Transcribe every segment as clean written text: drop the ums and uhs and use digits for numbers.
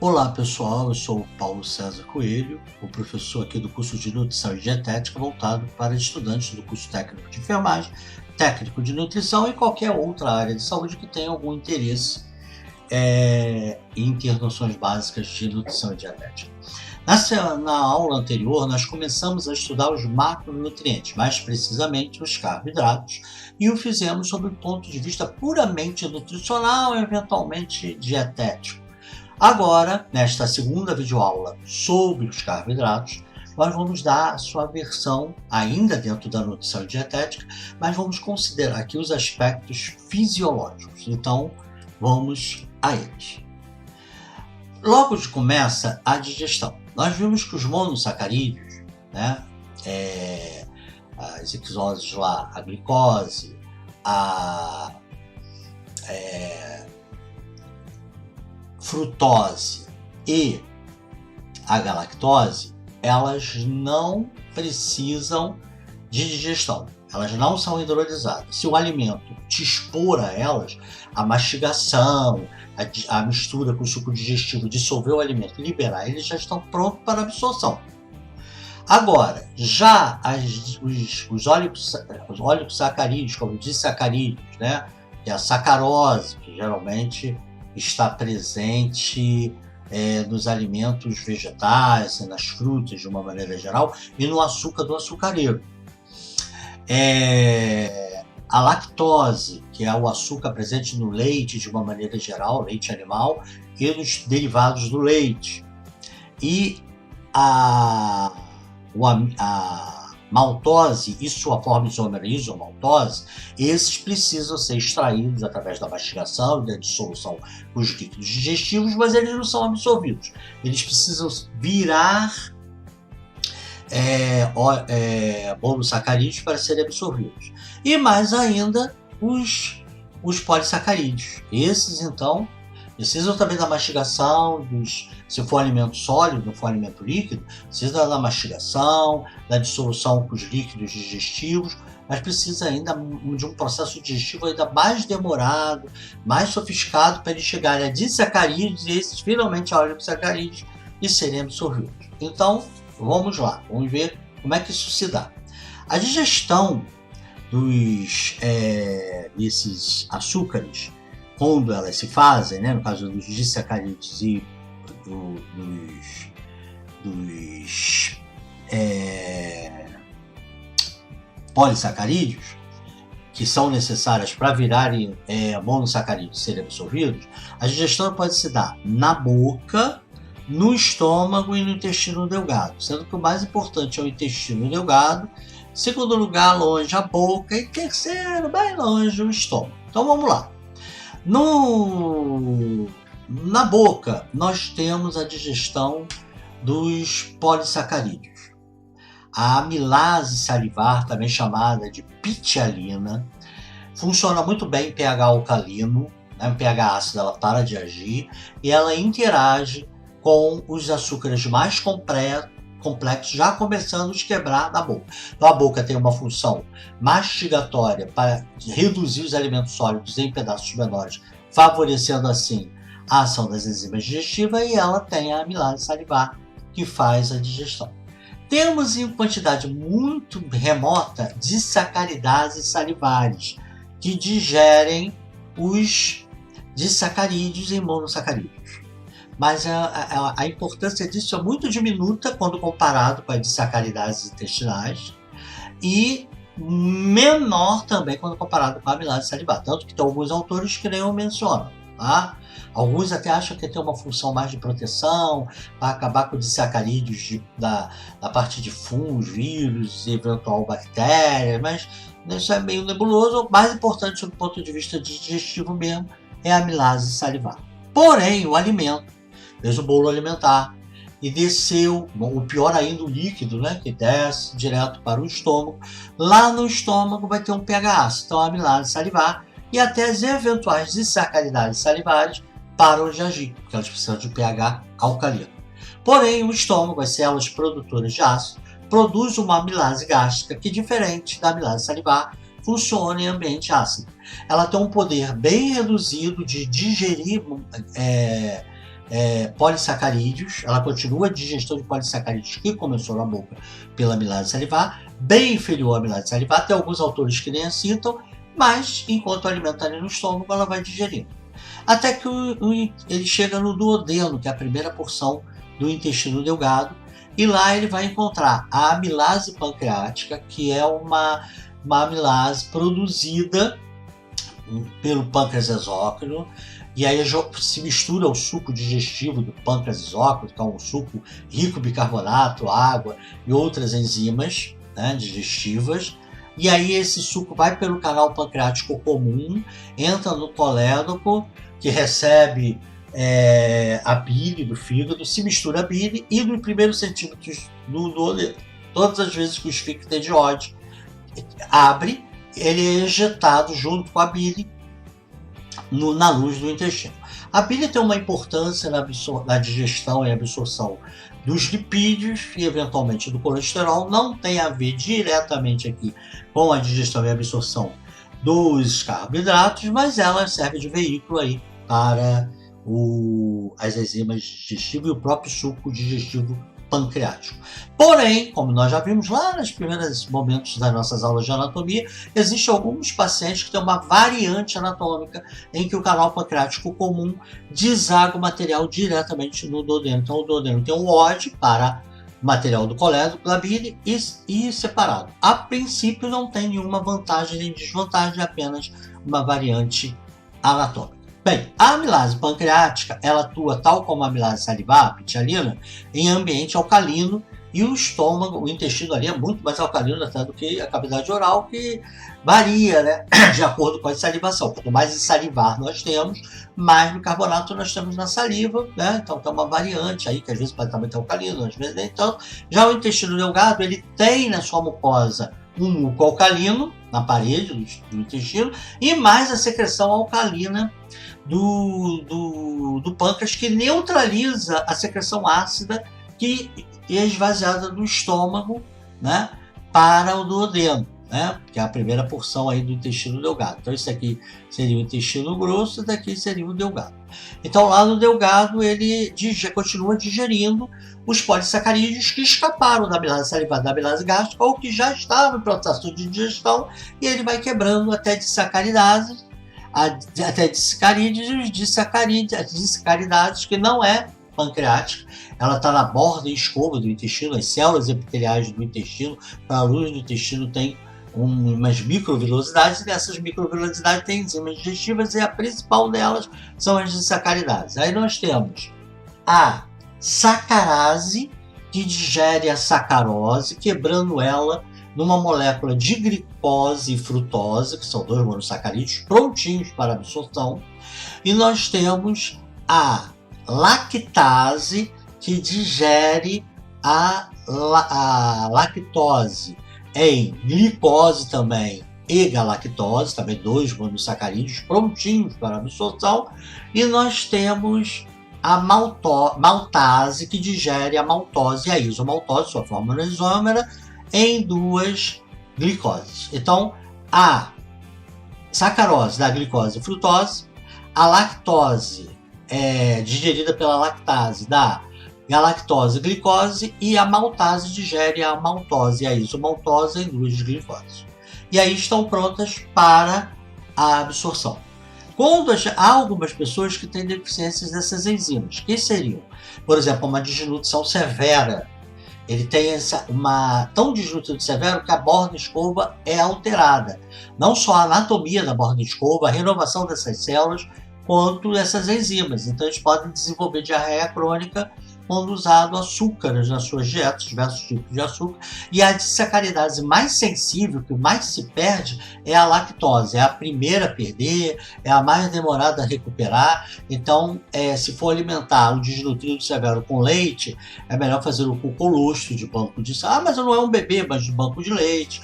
Olá pessoal, eu sou o Paulo César Coelho, o professor aqui do curso de Nutrição e Dietética voltado para estudantes do curso técnico de enfermagem, técnico de nutrição e qualquer outra área de saúde que tenha algum interesse em ter noções básicas de nutrição e dietética. Na aula anterior, nós começamos a estudar os macronutrientes, mais precisamente os carboidratos, e o fizemos sob o ponto de vista puramente nutricional e eventualmente dietético. Agora, nesta segunda videoaula sobre os carboidratos, nós vamos dar a sua versão, ainda dentro da nutrição e dietética, mas vamos considerar aqui os aspectos fisiológicos. Então, vamos a eles. Logo de começa a digestão. Nós vimos que os monossacarídeos, as hexoses lá, a glicose, a frutose e a galactose, elas não precisam de digestão, elas não são hidrolisadas. Se o alimento te expor a elas, a mastigação, a mistura com o suco digestivo, dissolver o alimento, liberar, eles já estão prontos para absorção. Agora, já os oligosacarídeos, como os disacarídeos, que é a sacarose, que geralmente está presente nos alimentos vegetais, nas frutas de uma maneira geral, e no açúcar do açucareiro. A lactose, que é o açúcar presente no leite de uma maneira geral, leite animal, e nos derivados do leite. E a maltose e sua forma isômera, isomaltose, esses precisam ser extraídos através da mastigação e da dissolução com os líquidos digestivos, mas eles não são absorvidos. Eles precisam virar monossacarídeos para serem absorvidos. E mais ainda, os polissacarídeos. Esses, então, precisam também da mastigação, se for alimento sólido, não for alimento líquido, precisa da mastigação, da dissolução com os líquidos digestivos, mas precisa ainda de um processo digestivo ainda mais demorado, mais sofisticado, para eles chegarem a disacarídeos e esses finalmente a oligosacarídeos e serem absorvidos. Então, vamos lá, vamos ver como é que isso se dá. A digestão desses açúcares, quando elas se fazem, no caso dos disacarídeos e dos polissacarídeos, que são necessárias para virarem monossacarídeos e serem absorvidos, a digestão pode se dar na boca, no estômago e no intestino delgado, sendo que o mais importante é o intestino delgado, segundo lugar, longe a boca, e terceiro, bem longe, o estômago. Então vamos lá. Na boca, nós temos a digestão dos polissacarídeos. A amilase salivar, também chamada de pitialina, funciona muito bem em pH alcalino, em pH ácido ela para de agir, e ela interage com os açúcares mais complexos, já começando a quebrar na boca. Então a boca tem uma função mastigatória para reduzir os alimentos sólidos em pedaços menores, favorecendo assim a ação das enzimas digestivas, e ela tem a amilase salivar, que faz a digestão. Temos em quantidade muito remota disacaridases salivares, que digerem os disacarídeos em monossacarídeos. Mas a importância disso é muito diminuta quando comparado com as disacaridases intestinais e menor também quando comparado com a amilase salivar, tanto que tem alguns autores que nem eu menciono, tá? Alguns até acham que tem uma função mais de proteção, para acabar com os disacarídeos da parte de fungos, vírus e eventual bactéria, mas isso é meio nebuloso. O mais importante do ponto de vista digestivo mesmo é a amilase salivar. Porém, o alimento fez o bolo alimentar e desceu, o pior ainda, o líquido, que desce direto para o estômago. Lá no estômago vai ter um pH ácido, então a amilase salivar e até as eventuais disacaridases salivares param de agir, porque elas precisam de pH alcalino. Porém, o estômago, as células produtoras de ácido, produz uma amilase gástrica que, diferente da amilase salivar, funciona em ambiente ácido. Ela tem um poder bem reduzido de digerir polissacarídeos, ela continua a digestão de polissacarídeos que começou na boca pela amilase salivar, bem inferior à amilase salivar. Tem alguns autores que nem a citam, mas enquanto o alimento está ali no estômago, ela vai digerindo. Até que ele chega no duodeno, que é a primeira porção do intestino delgado, e lá ele vai encontrar a amilase pancreática, que é uma amilase produzida pelo pâncreas exócrino, e aí se mistura o suco digestivo do pâncreas exócrino, que é um suco rico em bicarbonato, água e outras enzimas, né, digestivas, e aí esse suco vai pelo canal pancreático comum, entra no colédoco, que recebe a bile do fígado, se mistura a bile, e no primeiro centímetro do duodeno, todas as vezes que o esfíncter de Oddi abre, ele é ejetado junto com a bile na luz do intestino. A bile tem uma importância na digestão e absorção dos lipídios e eventualmente do colesterol, não tem a ver diretamente aqui com a digestão e absorção dos carboidratos, mas ela serve de veículo aí para as enzimas digestivas e o próprio suco digestivo pancreático. Porém, como nós já vimos lá nos primeiros momentos das nossas aulas de anatomia, existem alguns pacientes que têm uma variante anatômica em que o canal pancreático comum deságua o material diretamente no duodeno. Então, o duodeno tem um Oddi para material do colédoco, da bile e separado. A princípio, não tem nenhuma vantagem nem desvantagem, apenas uma variante anatômica. Bem, a amilase pancreática, ela atua tal como a amilase salivar, a pitialina, em ambiente alcalino, e o estômago, o intestino ali é muito mais alcalino até do que a cavidade oral, que varia, né, de acordo com a salivação. Quanto mais de salivar nós temos, mais bicarbonato nós temos na saliva, né? Então tem uma variante aí, que às vezes pode estar muito alcalino, às vezes nem tanto. Já o intestino delgado, ele tem na sua mucosa um muco alcalino, na parede do intestino, e mais a secreção alcalina do pâncreas, que neutraliza a secreção ácida que é esvaziada do estômago, né, para o duodeno, né, que é a primeira porção aí do intestino delgado. Então isso aqui seria o intestino grosso, e daqui seria o delgado. Então lá no delgado ele continua digerindo os polissacarídeos que escaparam da amilase salivar, da amilase gástrica, ou que já estavam em processo de digestão, e ele vai quebrando até disacaridases, até disacarídeos, e os disacarídeos, as disacaridases, que não é pancreática, ela está na borda e escova do intestino, as células epiteliais do intestino, para a luz do intestino tem umas microvilosidades, e nessas microvilosidades tem enzimas digestivas, e a principal delas são as disacaridases. Aí nós temos a sacarase, que digere a sacarose, quebrando ela numa molécula de glicose e frutose, que são dois monossacarídeos prontinhos para absorção. E nós temos a lactase, que digere a lactose em glicose também e galactose, também dois monossacarídeos prontinhos para absorção. E nós temos a maltase, que digere a maltose e a isomaltose, sua fórmula isômera, em duas glicoses. Então, a sacarose da glicose e frutose, a lactose é digerida pela lactase da galactose e glicose, e a maltase digere a maltose e a isomaltose em duas glicoses. E aí estão prontas para a absorção. Quando há algumas pessoas que têm deficiências dessas enzimas, que seriam, por exemplo, uma desnutrição severa. Ele tem tão desnutrido severo que a borda escova é alterada. Não só a anatomia da borda escova, a renovação dessas células, quanto essas enzimas. Então eles podem desenvolver diarreia crônica quando usado açúcares nas suas dietas, diversos tipos de açúcar. E a disacaridase mais sensível, que mais se perde, é a lactose. É a primeira a perder, é a mais demorada a recuperar. Então, se for alimentar o desnutrido severo com leite, é melhor fazer o colostro de banco de... mas eu não é um bebê, mas de banco de leite.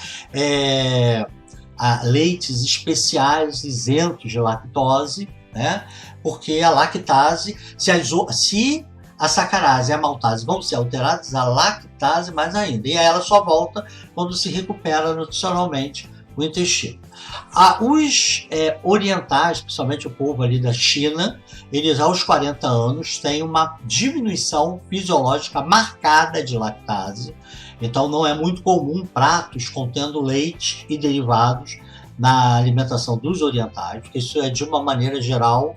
Leites especiais isentos de lactose, né? Porque a lactase, se a sacarase e a maltase vão ser alteradas, a lactase mais ainda. E aí ela só volta quando se recupera nutricionalmente o intestino. Os orientais, principalmente o povo ali da China, eles aos 40 anos têm uma diminuição fisiológica marcada de lactase. Então não é muito comum pratos contendo leite e derivados na alimentação dos orientais, porque isso é de uma maneira geral,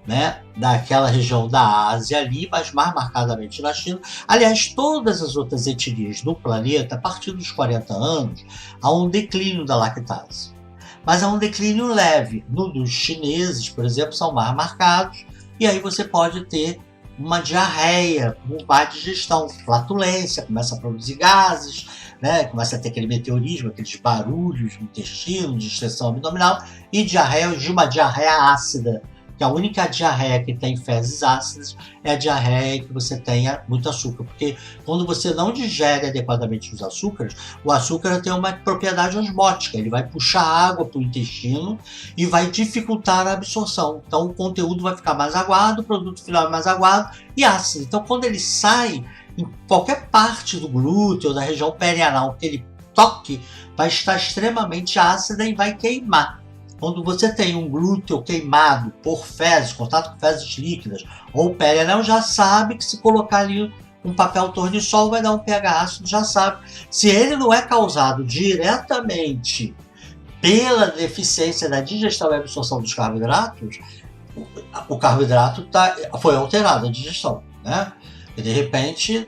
né, daquela região da Ásia ali, mas mais marcadamente na China. Aliás, todas as outras etnias do planeta, a partir dos 40 anos, há um declínio da lactase. Mas há um declínio leve. No dos chineses, por exemplo, são mais marcados, e aí você pode ter uma diarreia, uma má digestão, flatulência, começa a produzir gases, né? Começa a ter aquele meteorismo, aqueles barulhos no intestino, distensão abdominal, e diarreia de uma diarreia ácida, que a única diarreia que tem fezes ácidas é a diarreia que você tenha muito açúcar, porque quando você não digere adequadamente os açúcares, o açúcar tem uma propriedade osmótica, ele vai puxar água para o intestino e vai dificultar a absorção. Então o conteúdo vai ficar mais aguado, o produto final é mais aguado e ácido. Então quando ele sai, em qualquer parte do glúteo ou da região perianal que ele toque, vai estar extremamente ácida e vai queimar. Quando você tem um glúteo queimado por fezes, contato com fezes líquidas ou perianal, já sabe que se colocar ali um papel tornissol vai dar um pH ácido, já sabe. Se ele não é causado diretamente pela deficiência da digestão e absorção dos carboidratos, o carboidrato foi alterado, a digestão, né? E de repente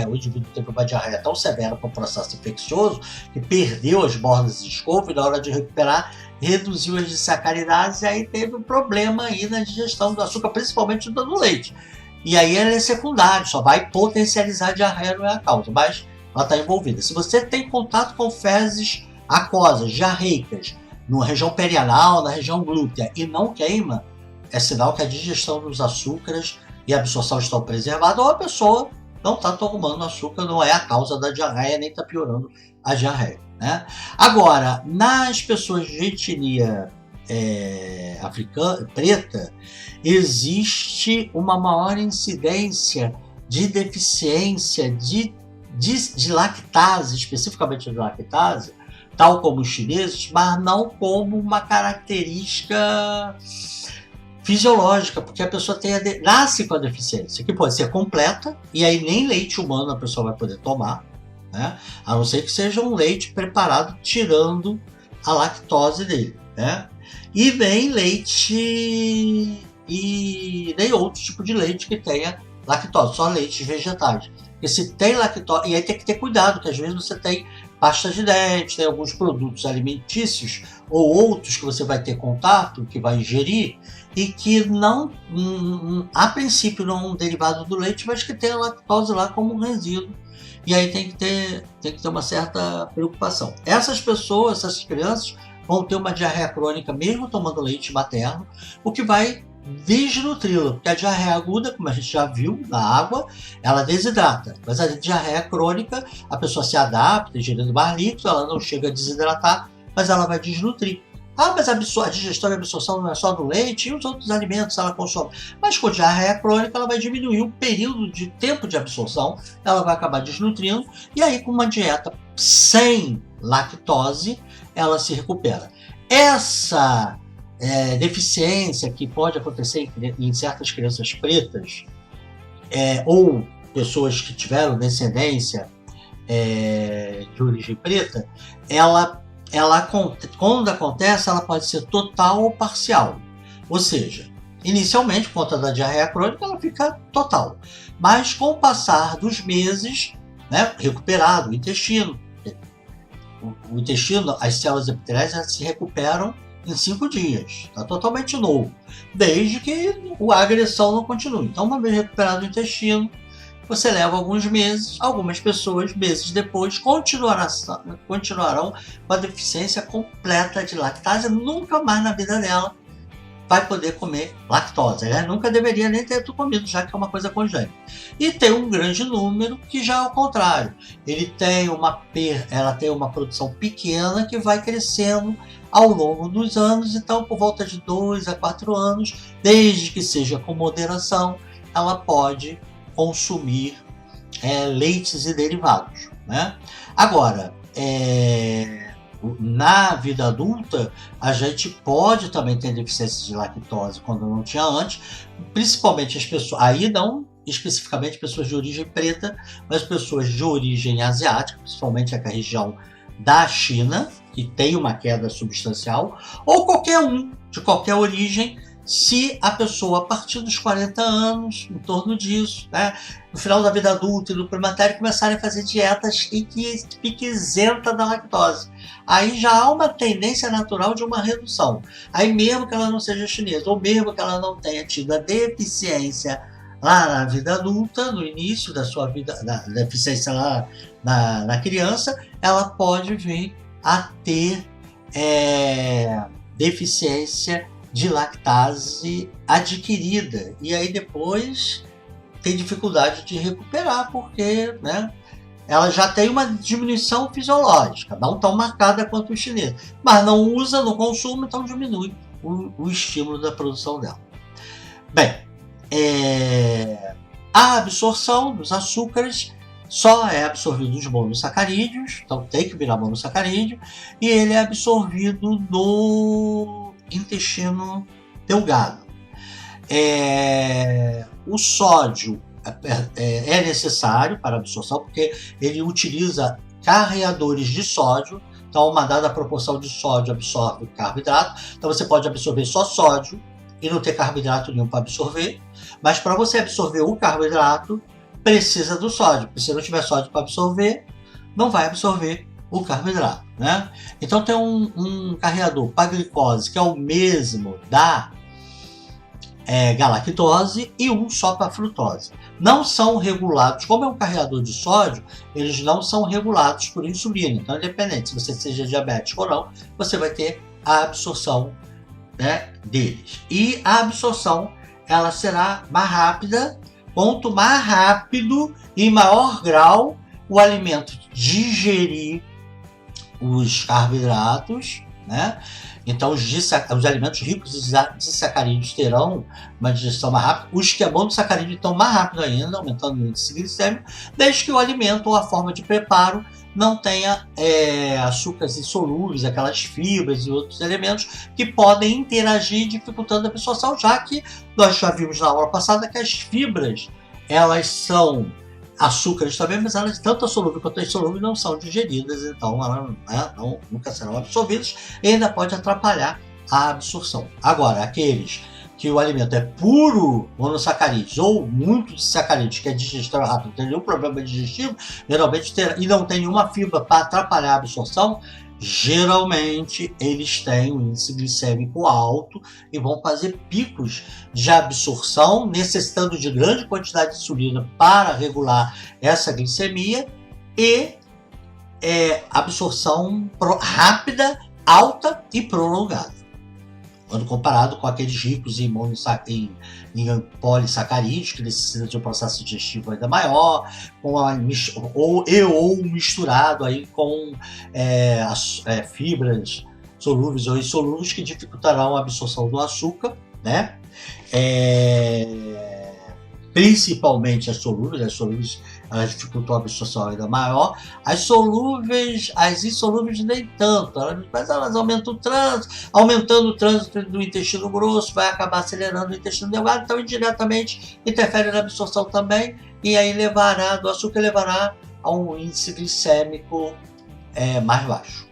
o indivíduo teve uma diarreia tão severa com o processo infeccioso que perdeu as bordas de escova e na hora de recuperar reduziu as dissacaridades e aí teve um problema aí na digestão do açúcar, principalmente do leite. E aí ela é secundária, só vai potencializar a diarreia, não é a causa, mas ela está envolvida. Se você tem contato com fezes aquosas, diarreicas, na região perianal, na região glútea e não queima, é sinal que a digestão dos açúcares e a absorção estão preservadas, ou a pessoa não está tomando açúcar, não é a causa da diarreia, nem está piorando a diarreia, né? Agora, nas pessoas de etnia africana, preta, existe uma maior incidência de deficiência de lactase, especificamente de lactase, tal como os chineses, mas não como uma característica fisiológica, porque a pessoa nasce com a deficiência, que pode ser completa, e aí nem leite humano a pessoa vai poder tomar, né? A não ser que seja um leite preparado tirando a lactose dele, né? E nem leite e nem outro tipo de leite que tenha lactose, só leites vegetais. Porque se tem lactose, e aí tem que ter cuidado, que às vezes você tem pasta de dente, tem alguns produtos alimentícios ou outros que você vai ter contato, que vai ingerir, e que não, a princípio não é um derivado do leite, mas que tem a lactose lá como um resíduo. E aí tem que ter uma certa preocupação. Essas pessoas, essas crianças, vão ter uma diarreia crônica mesmo tomando leite materno, o que vai desnutri-la, porque a diarreia aguda, como a gente já viu na água, ela desidrata, mas a diarreia crônica, a pessoa se adapta, ingerindo mais líquido, ela não chega a desidratar, mas ela vai desnutrir. Mas a digestão e a absorção não é só do leite e os outros alimentos ela consome. Mas com diarreia crônica ela vai diminuir o período de tempo de absorção, ela vai acabar desnutrindo, e aí com uma dieta sem lactose, ela se recupera. Essa deficiência que pode acontecer em certas crianças pretas, ou pessoas que tiveram descendência de origem preta, ela quando acontece, ela pode ser total ou parcial. Ou seja, inicialmente, por conta da diarreia crônica, ela fica total. Mas com o passar dos meses, né, recuperado o intestino, as células epiteliais se recuperam em 5 dias. Está totalmente novo. Desde que a agressão não continue. Então, uma vez recuperado o intestino, você leva alguns meses, algumas pessoas, meses depois, continuarão com a deficiência completa de lactase, nunca mais na vida dela vai poder comer lactose. Ela nunca deveria nem ter comido, já que é uma coisa congênita. E tem um grande número que já é ao contrário. Ela tem uma produção pequena que vai crescendo ao longo dos anos, então por volta de 2 a 4 anos, desde que seja com moderação, ela pode consumir leites e derivados, né? Agora, na vida adulta, a gente pode também ter deficiência de lactose quando não tinha antes, principalmente as pessoas, aí não especificamente pessoas de origem preta, mas pessoas de origem asiática, principalmente a região da China, que tem uma queda substancial, ou qualquer um de qualquer origem, se a pessoa, a partir dos 40 anos, em torno disso, né, no final da vida adulta e no primatério, começarem a fazer dietas e que fique isenta da lactose. Aí já há uma tendência natural de uma redução. Aí mesmo que ela não seja chinesa, ou mesmo que ela não tenha tido a deficiência lá na vida adulta, no início da sua vida, da deficiência lá na criança, ela pode vir a ter deficiência de lactase adquirida, e aí depois tem dificuldade de recuperar, porque, né, ela já tem uma diminuição fisiológica, não tão marcada quanto o chinês, mas não usa no consumo, então diminui o estímulo da produção dela. Bem, a absorção dos açúcares só é absorvido nos monossacarídeos, então tem que virar monossacarídeo, e ele é absorvido no intestino delgado. O sódio é necessário para a absorção, porque ele utiliza carreadores de sódio, então uma dada proporção de sódio absorve carboidrato, então você pode absorver só sódio e não ter carboidrato nenhum para absorver, mas para você absorver o carboidrato, precisa do sódio, porque se não tiver sódio para absorver, não vai absorver o carboidrato, né? Então tem um carreador para glicose, que é o mesmo da galactose, e um só para frutose. Não são regulados, como é um carreador de sódio, eles não são regulados por insulina, então independente se você seja diabético ou não, você vai ter a absorção, né, deles. E a absorção, ela será mais rápida, quanto mais rápido e em maior grau o alimento digerir os carboidratos, né? Então os alimentos ricos de sacarídeos terão uma digestão mais rápida. Os que é bom de sacarídeo estão mais rápido ainda, aumentando o índice glicêmico, desde que o alimento ou a forma de preparo não tenha açúcares insolúveis, aquelas fibras e outros elementos que podem interagir, dificultando a absorção, já que nós já vimos na aula passada que as fibras, elas são açúcares também, mas elas, tanto a solúvel quanto a insolúvel, não são digeridas, então elas nunca serão absorvidas e ainda pode atrapalhar a absorção. Agora, aqueles que o alimento é puro monossacarídeos ou muito de sacarídeos, que a digestão é rápida, não tem nenhum problema digestivo, geralmente e não tem nenhuma fibra para atrapalhar a absorção, geralmente eles têm um índice glicêmico alto e vão fazer picos de absorção, necessitando de grande quantidade de insulina para regular essa glicemia, e absorção rápida, alta e prolongada, quando comparado com aqueles ricos em polissacarídeos, que necessitam de um processo digestivo ainda maior, ou misturado aí com fibras solúveis ou insolúveis, que dificultarão a absorção do açúcar, né? Principalmente as solúveis, elas dificultam a absorção ainda maior. As insolúveis nem tanto, mas elas aumentam o trânsito, aumentando o trânsito do intestino grosso, vai acabar acelerando o intestino delgado, então indiretamente interfere na absorção também, e aí do açúcar levará a um índice glicêmico mais baixo.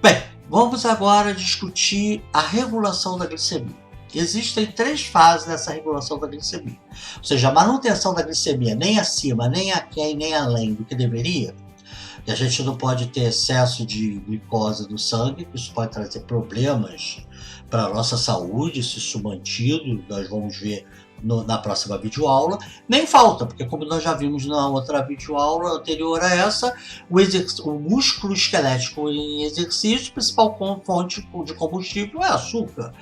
Bem, vamos agora discutir a regulação da glicemia. Existem 3 fases nessa regulação da glicemia. Ou seja, a manutenção da glicemia nem acima, nem aquém, nem além do que deveria. E a gente não pode ter excesso de glicose no sangue, isso pode trazer problemas para a nossa saúde, se isso mantido, nós vamos ver na próxima videoaula. Nem falta, porque como nós já vimos na outra videoaula anterior a essa, o músculo esquelético em exercício, principal fonte de combustível é açúcar.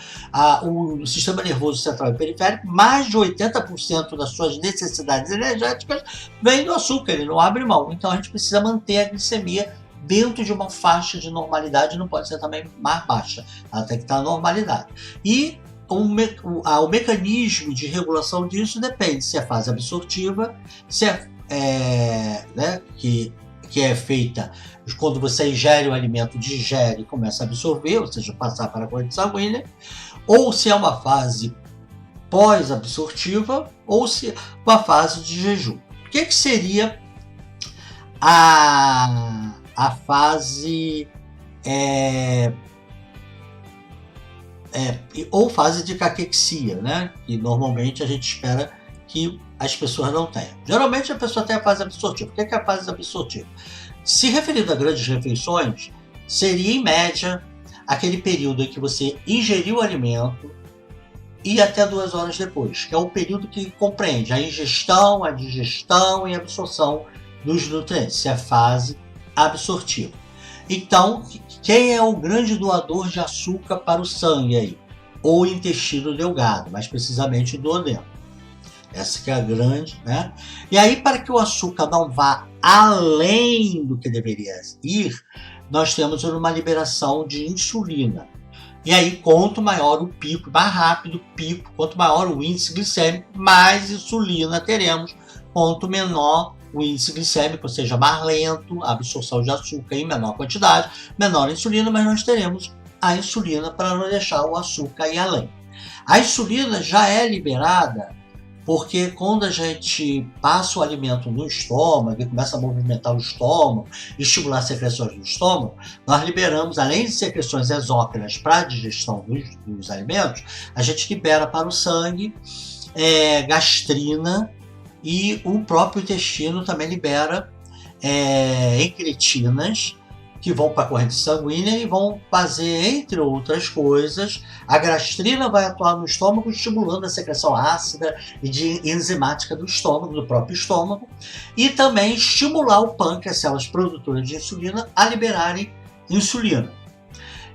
O sistema nervoso central e periférico, mais de 80% das suas necessidades energéticas vem do açúcar, ele não abre mão. Então a gente precisa manter a glicemia dentro de uma faixa de normalidade, não pode ser também mais baixa, ela tem que estar na normalidade. E o mecanismo de regulação disso depende se é fase absortiva, se que que é feita quando você ingere o alimento, digere e começa a absorver, ou seja, passar para a corrente sanguínea, ou se é uma fase pós-absortiva, ou se é uma fase de jejum. O que seria a fase ou fase de caquexia, né? Que normalmente a gente espera que as pessoas não tenham. Geralmente a pessoa tem a fase absortiva. O que é a fase absortiva? Se referindo a grandes refeições, seria em média aquele período em que você ingeriu o alimento e até 2 horas depois, que é o período que compreende a ingestão, a digestão e a absorção dos nutrientes, é a fase absortiva. Então, quem é o grande doador de açúcar para o sangue aí? O intestino delgado, mais precisamente o duodeno. Essa que é a grande, né? E aí, para que o açúcar não vá além do que deveria ir, nós temos uma liberação de insulina. E aí, quanto maior o pico, mais rápido o pico, quanto maior o índice glicêmico, mais insulina teremos. Quanto menor o índice glicêmico, ou seja, mais lento a absorção de açúcar em menor quantidade, menor a insulina, mas nós teremos a insulina para não deixar o açúcar ir além. A insulina já é liberada porque quando a gente passa o alimento no estômago e começa a movimentar o estômago, estimular as secreções do estômago, nós liberamos, além de secreções exócrinas para a digestão dos alimentos, a gente libera para o sangue gastrina, e o próprio intestino também libera encretinas, que vão para a corrente sanguínea e vão fazer, entre outras coisas, a gastrina vai atuar no estômago, estimulando a secreção ácida e enzimática do estômago, do próprio estômago, e também estimular o pâncreas, células produtoras de insulina, a liberarem insulina.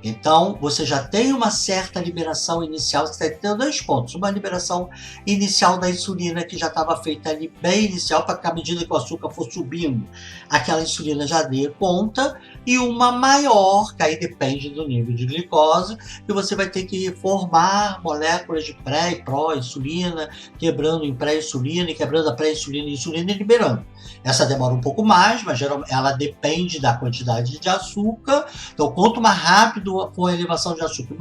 Então, você já tem uma certa liberação inicial, você tem 2 pontos. Uma liberação inicial da insulina, que já estava feita ali bem inicial, para que à medida que o açúcar for subindo, aquela insulina já dê conta, e uma maior, que aí depende do nível de glicose, que você vai ter que formar moléculas de pré e pró-insulina, quebrando em pré-insulina, e quebrando a pré-insulina e insulina e liberando. Essa demora um pouco mais, mas ela depende da quantidade de açúcar. Então, quanto mais rápido for a elevação de açúcar,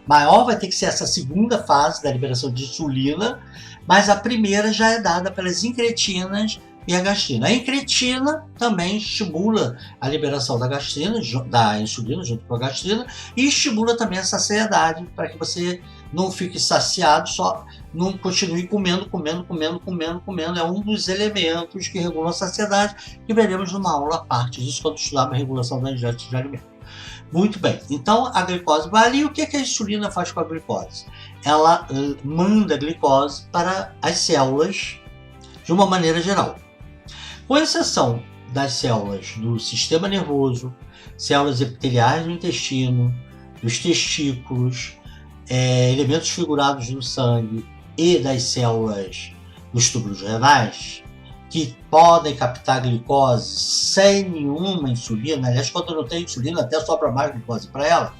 maior vai ter que ser essa segunda fase da liberação de insulina, mas a primeira já é dada pelas incretinas e a gastrina. A incretina também estimula a liberação da gastrina, da insulina junto com a gastrina, e estimula também a saciedade, para que você não fique saciado, só não continue comendo. É um dos elementos que regulam a saciedade, que veremos numa aula à parte disso, quando estudarmos a regulação da ingesta de alimentos. Muito bem, então a glicose vai ali. O que a insulina faz com a glicose? Ela manda a glicose para as células de uma maneira geral. Com exceção das células do sistema nervoso, células epiteliais do intestino, dos testículos, elementos figurados no sangue e das células dos túbulos renais, que podem captar glicose sem nenhuma insulina. Aliás, quando não tem insulina, até sobra mais glicose para ela.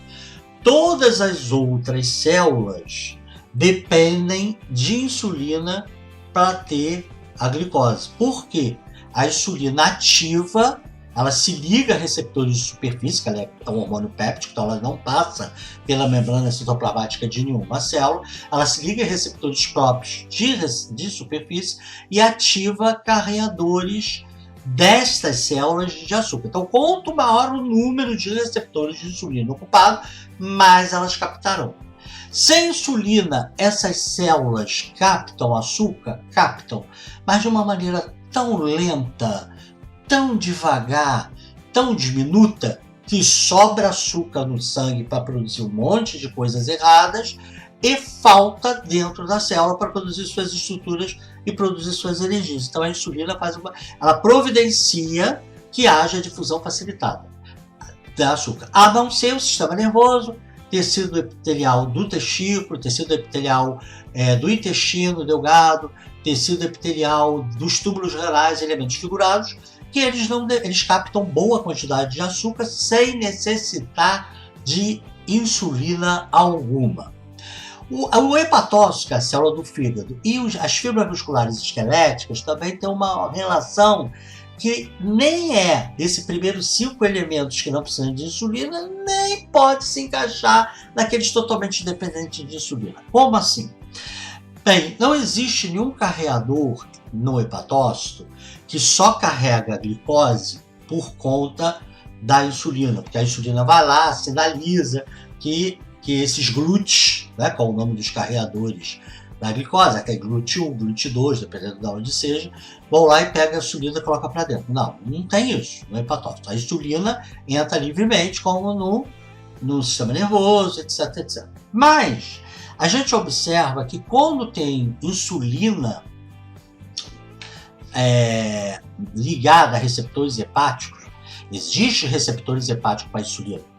Todas as outras células dependem de insulina para ter a glicose. Por quê? A insulina ativa, ela se liga a receptores de superfície, que ela é um hormônio péptico, então ela não passa pela membrana citoplasmática de nenhuma célula, ela se liga a receptores próprios de superfície e ativa carreadores destas células de açúcar. Então, quanto maior o número de receptores de insulina ocupado, mais elas captarão. Sem insulina, essas células captam açúcar? Captam, mas de uma maneira tão lenta, tão devagar, tão diminuta, que sobra açúcar no sangue para produzir um monte de coisas erradas e falta dentro da célula para produzir suas estruturas e produzir suas energias. Então a insulina ela providencia que haja difusão facilitada da açúcar, a não ser o sistema nervoso, tecido epitelial do testículo, tecido epitelial do intestino delgado, tecido epitelial dos túbulos renais, elementos figurados, que eles captam boa quantidade de açúcar sem necessitar de insulina alguma. O hepatócito, que é a célula do fígado, e as fibras musculares esqueléticas também têm uma relação que nem é esses primeiros 5 elementos que não precisam de insulina, nem pode se encaixar naqueles totalmente dependentes de insulina. Como assim? Bem, não existe nenhum carreador no hepatócito que só carrega a glicose por conta da insulina, porque a insulina vai lá, sinaliza que esses GLUTs, né, qual é o nome dos carreadores da glicose, que é GLUT1, GLUT2, dependendo de onde seja, vão lá e pega a insulina e coloca para dentro. Não tem isso no hepatócito. A insulina entra livremente, como no sistema nervoso, etc, etc. Mas a gente observa que quando tem insulina ligada a receptores hepáticos, existem receptores hepáticos para a insulina.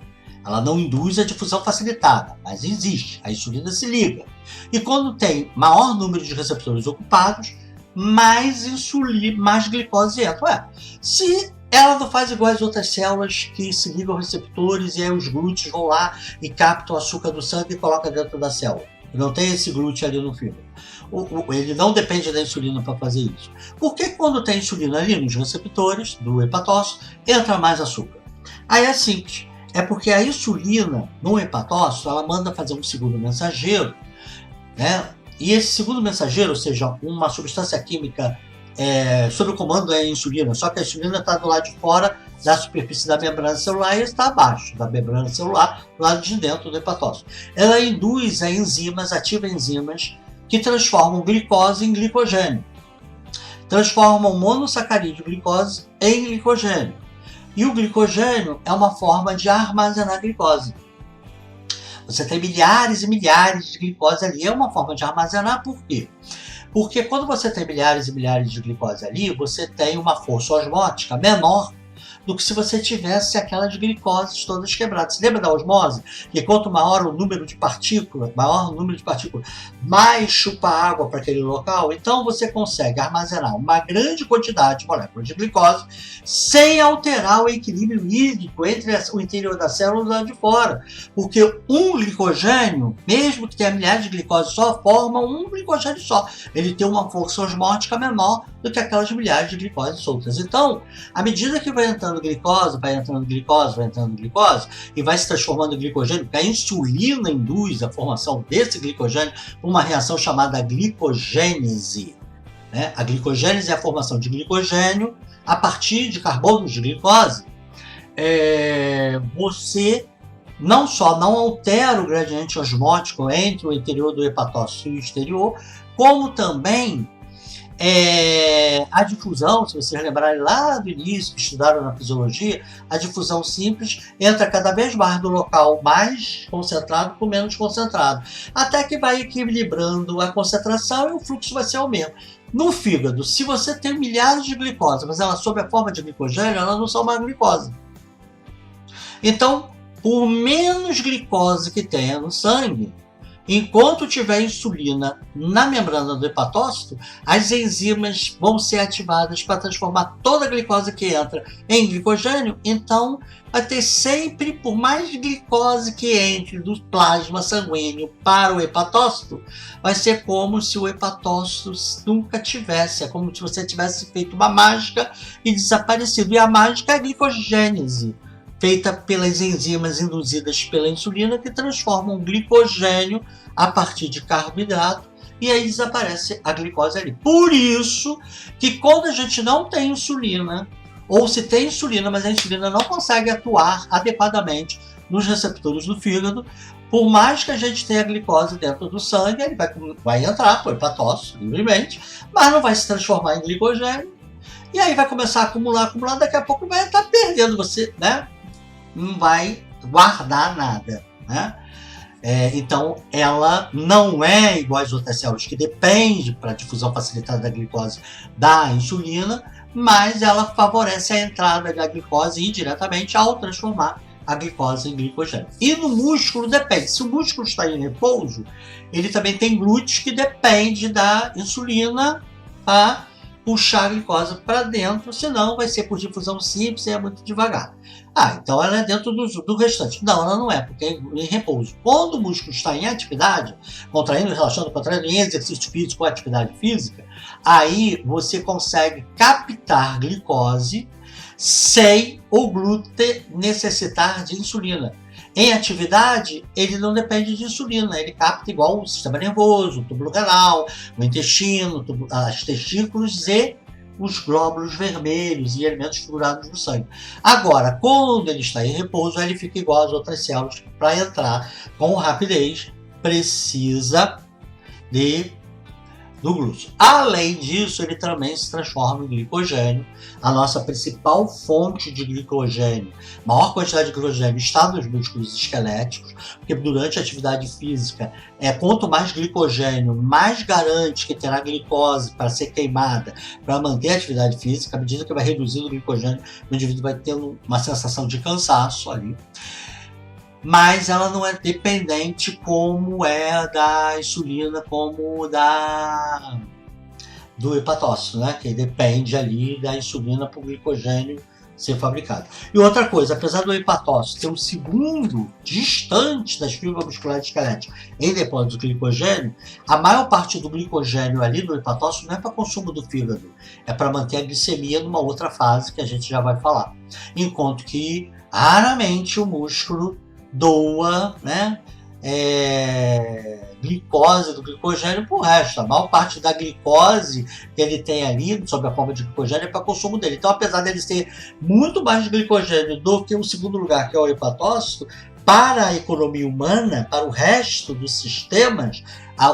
Ela não induz a difusão facilitada, mas existe. A insulina se liga. E quando tem maior número de receptores ocupados, mais insulina, mais glicose entra. Se ela não faz igual as outras células que se ligam aos receptores e aí os glúteos vão lá e captam o açúcar do sangue e colocam dentro da célula. Não tem esse glúteo ali no fígado. Ele não depende da insulina para fazer isso. Porque quando tem insulina ali nos receptores do hepatócito, entra mais açúcar. Aí é simples. É porque a insulina no hepatócito, ela manda fazer um segundo mensageiro, né? E esse segundo mensageiro, ou seja, uma substância química sob o comando da insulina, só que a insulina está do lado de fora da superfície da membrana celular e está abaixo da membrana celular, do lado de dentro do hepatócito. Ela induz a enzimas, ativa enzimas que transformam glicose em glicogênio, transformam monossacarídeo de glicose em glicogênio. E o glicogênio é uma forma de armazenar glicose. Você tem milhares e milhares de glicose ali, é uma forma de armazenar, por quê? Porque quando você tem milhares e milhares de glicose ali, você tem uma força osmótica menor do que se você tivesse aquelas glicoses todas quebradas. Você lembra da osmose? Que quanto maior o número de partículas, mais chupa água para aquele local. Então você consegue armazenar uma grande quantidade de moléculas de glicose sem alterar o equilíbrio hídrico entre o interior da célula e o lado de fora. Porque um glicogênio, mesmo que tenha milhares de glicose só, forma um glicogênio só. Ele tem uma força osmótica menor do que aquelas milhares de glicoses soltas. Então, à medida que vai entrando glicose, e vai se transformando em glicogênio, porque a insulina induz a formação desse glicogênio por uma reação chamada glicogênese. Né? A glicogênese é a formação de glicogênio a partir de carbonos de glicose. Você não só não altera o gradiente osmótico entre o interior do hepatócito e o exterior, como também a difusão, se vocês lembrarem lá do início, que estudaram na fisiologia, a difusão simples entra cada vez mais do local mais concentrado para o menos concentrado, até que vai equilibrando a concentração e o fluxo vai ser o mesmo. No fígado, se você tem milhares de glicose, mas ela sob a forma de glicogênio, elas não são mais glicose. Então, por menos glicose que tenha no sangue, enquanto tiver insulina na membrana do hepatócito, as enzimas vão ser ativadas para transformar toda a glicose que entra em glicogênio. Então, vai ter sempre, por mais glicose que entre do plasma sanguíneo para o hepatócito, vai ser como se o hepatócito nunca tivesse, é como se você tivesse feito uma mágica e desaparecido. E a mágica é a glicogênese, feita pelas enzimas induzidas pela insulina, que transformam glicogênio a partir de carboidrato, e aí desaparece a glicose ali. Por isso que quando a gente não tem insulina, ou se tem insulina, mas a insulina não consegue atuar adequadamente nos receptores do fígado, por mais que a gente tenha glicose dentro do sangue, ele vai entrar para o hepatócito livremente, mas não vai se transformar em glicogênio, e aí vai começar a acumular, daqui a pouco vai estar perdendo você, né? Não vai guardar nada, né? Então, ela não é igual às outras células, que depende para a difusão facilitada da glicose da insulina, mas ela favorece a entrada da glicose indiretamente ao transformar a glicose em glicogênio. E no músculo depende. Se o músculo está em repouso, ele também tem glúteos que depende da insulina para puxar a glicose para dentro, senão vai ser por difusão simples e é muito devagar. Então ela é dentro do restante. Não, ela não é, porque é em repouso. Quando o músculo está em atividade, contraindo, relaxando, contraindo em exercício físico ou atividade física, aí você consegue captar glicose sem o glúten necessitar de insulina. Em atividade, ele não depende de insulina, ele capta igual o sistema nervoso, o túbulo renal, o intestino, os testículos e os glóbulos vermelhos e elementos figurados no sangue. Agora, quando ele está em repouso, ele fica igual às outras células. Para entrar com rapidez, precisa do glúten. Além disso, ele também se transforma em glicogênio. A nossa principal fonte de glicogênio, maior quantidade de glicogênio, está nos músculos esqueléticos, porque durante a atividade física, quanto mais glicogênio, mais garante que terá glicose para ser queimada, para manter a atividade física. À medida que vai reduzindo o glicogênio, o indivíduo vai tendo uma sensação de cansaço ali. Mas ela não é dependente como é da insulina, como do hepatócito, né? Que depende ali da insulina para o glicogênio ser fabricado. E outra coisa, apesar do hepatócito ser o segundo distante das fibras musculares esqueléticas em depósito do glicogênio, a maior parte do glicogênio ali do hepatócito não é para consumo do fígado, é para manter a glicemia numa outra fase que a gente já vai falar. Enquanto que raramente o músculo doa, né, glicose do glicogênio para o resto. A maior parte da glicose que ele tem ali, sob a forma de glicogênio, é para consumo dele. Então, apesar dele ter muito mais glicogênio do que o segundo lugar, que é o hepatócito, para a economia humana, para o resto dos sistemas,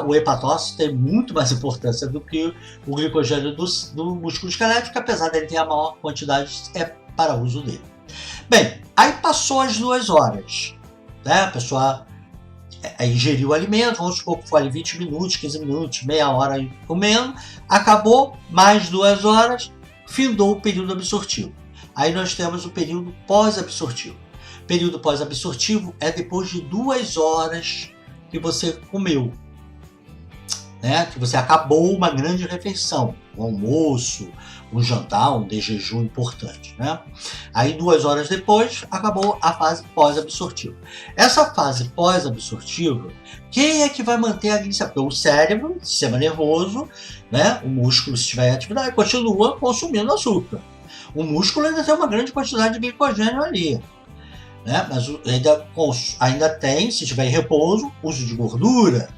o hepatócito tem muito mais importância do que o glicogênio do músculo esquelético, apesar dele ter a maior quantidade, é para uso dele. Bem, aí passou as 2 horas. Né? A pessoa ingeriu o alimento, vamos supor que foi ali 20 minutos, 15 minutos, meia hora comendo, acabou, mais 2 horas, findou o período absortivo. Aí nós temos o período pós-absortivo. O período pós-absortivo é depois de 2 horas que você comeu, né? Que você acabou uma grande refeição, um almoço, um jantar, um de jejum importante, né? Aí 2 horas depois, acabou a fase pós-absortiva. Essa fase pós-absortiva, quem é que vai manter a glicemia? Porque o cérebro, o sistema nervoso, né? O músculo, se estiver em atividade, continua consumindo açúcar. O músculo ainda tem uma grande quantidade de glicogênio ali, né? Mas ainda tem, se estiver em repouso, uso de gordura,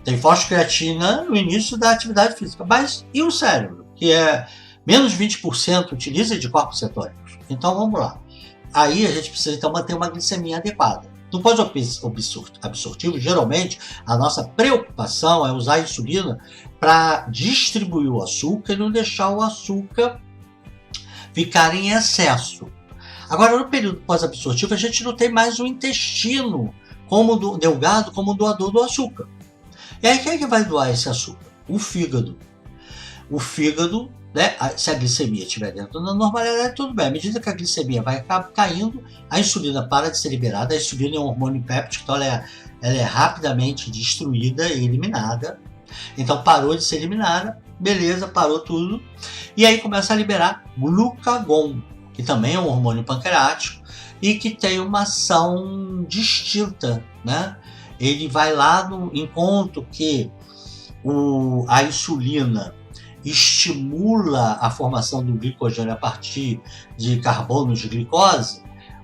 tem fosfocreatina no início da atividade física. Mas e o cérebro, que é menos 20% utiliza de corpos cetônicos? Então vamos lá. Aí a gente precisa então manter uma glicemia adequada. No pós-absortivo, geralmente, a nossa preocupação é usar a insulina para distribuir o açúcar e não deixar o açúcar ficar em excesso. Agora, no período pós-absortivo, a gente não tem mais o intestino delgado como doador do açúcar. E aí, quem é que vai doar esse açúcar? O fígado. O fígado, né, se a glicemia estiver dentro da normalidade, tudo bem. À medida que a glicemia vai caindo, a insulina para de ser liberada. A insulina é um hormônio péptico, então ela é rapidamente destruída e eliminada. Então parou de ser eliminada, beleza, parou tudo. E aí começa a liberar glucagon, que também é um hormônio pancreático e que tem uma ação distinta, né? Ele vai lá enquanto que a insulina estimula a formação do glicogênio a partir de carbonos de glicose,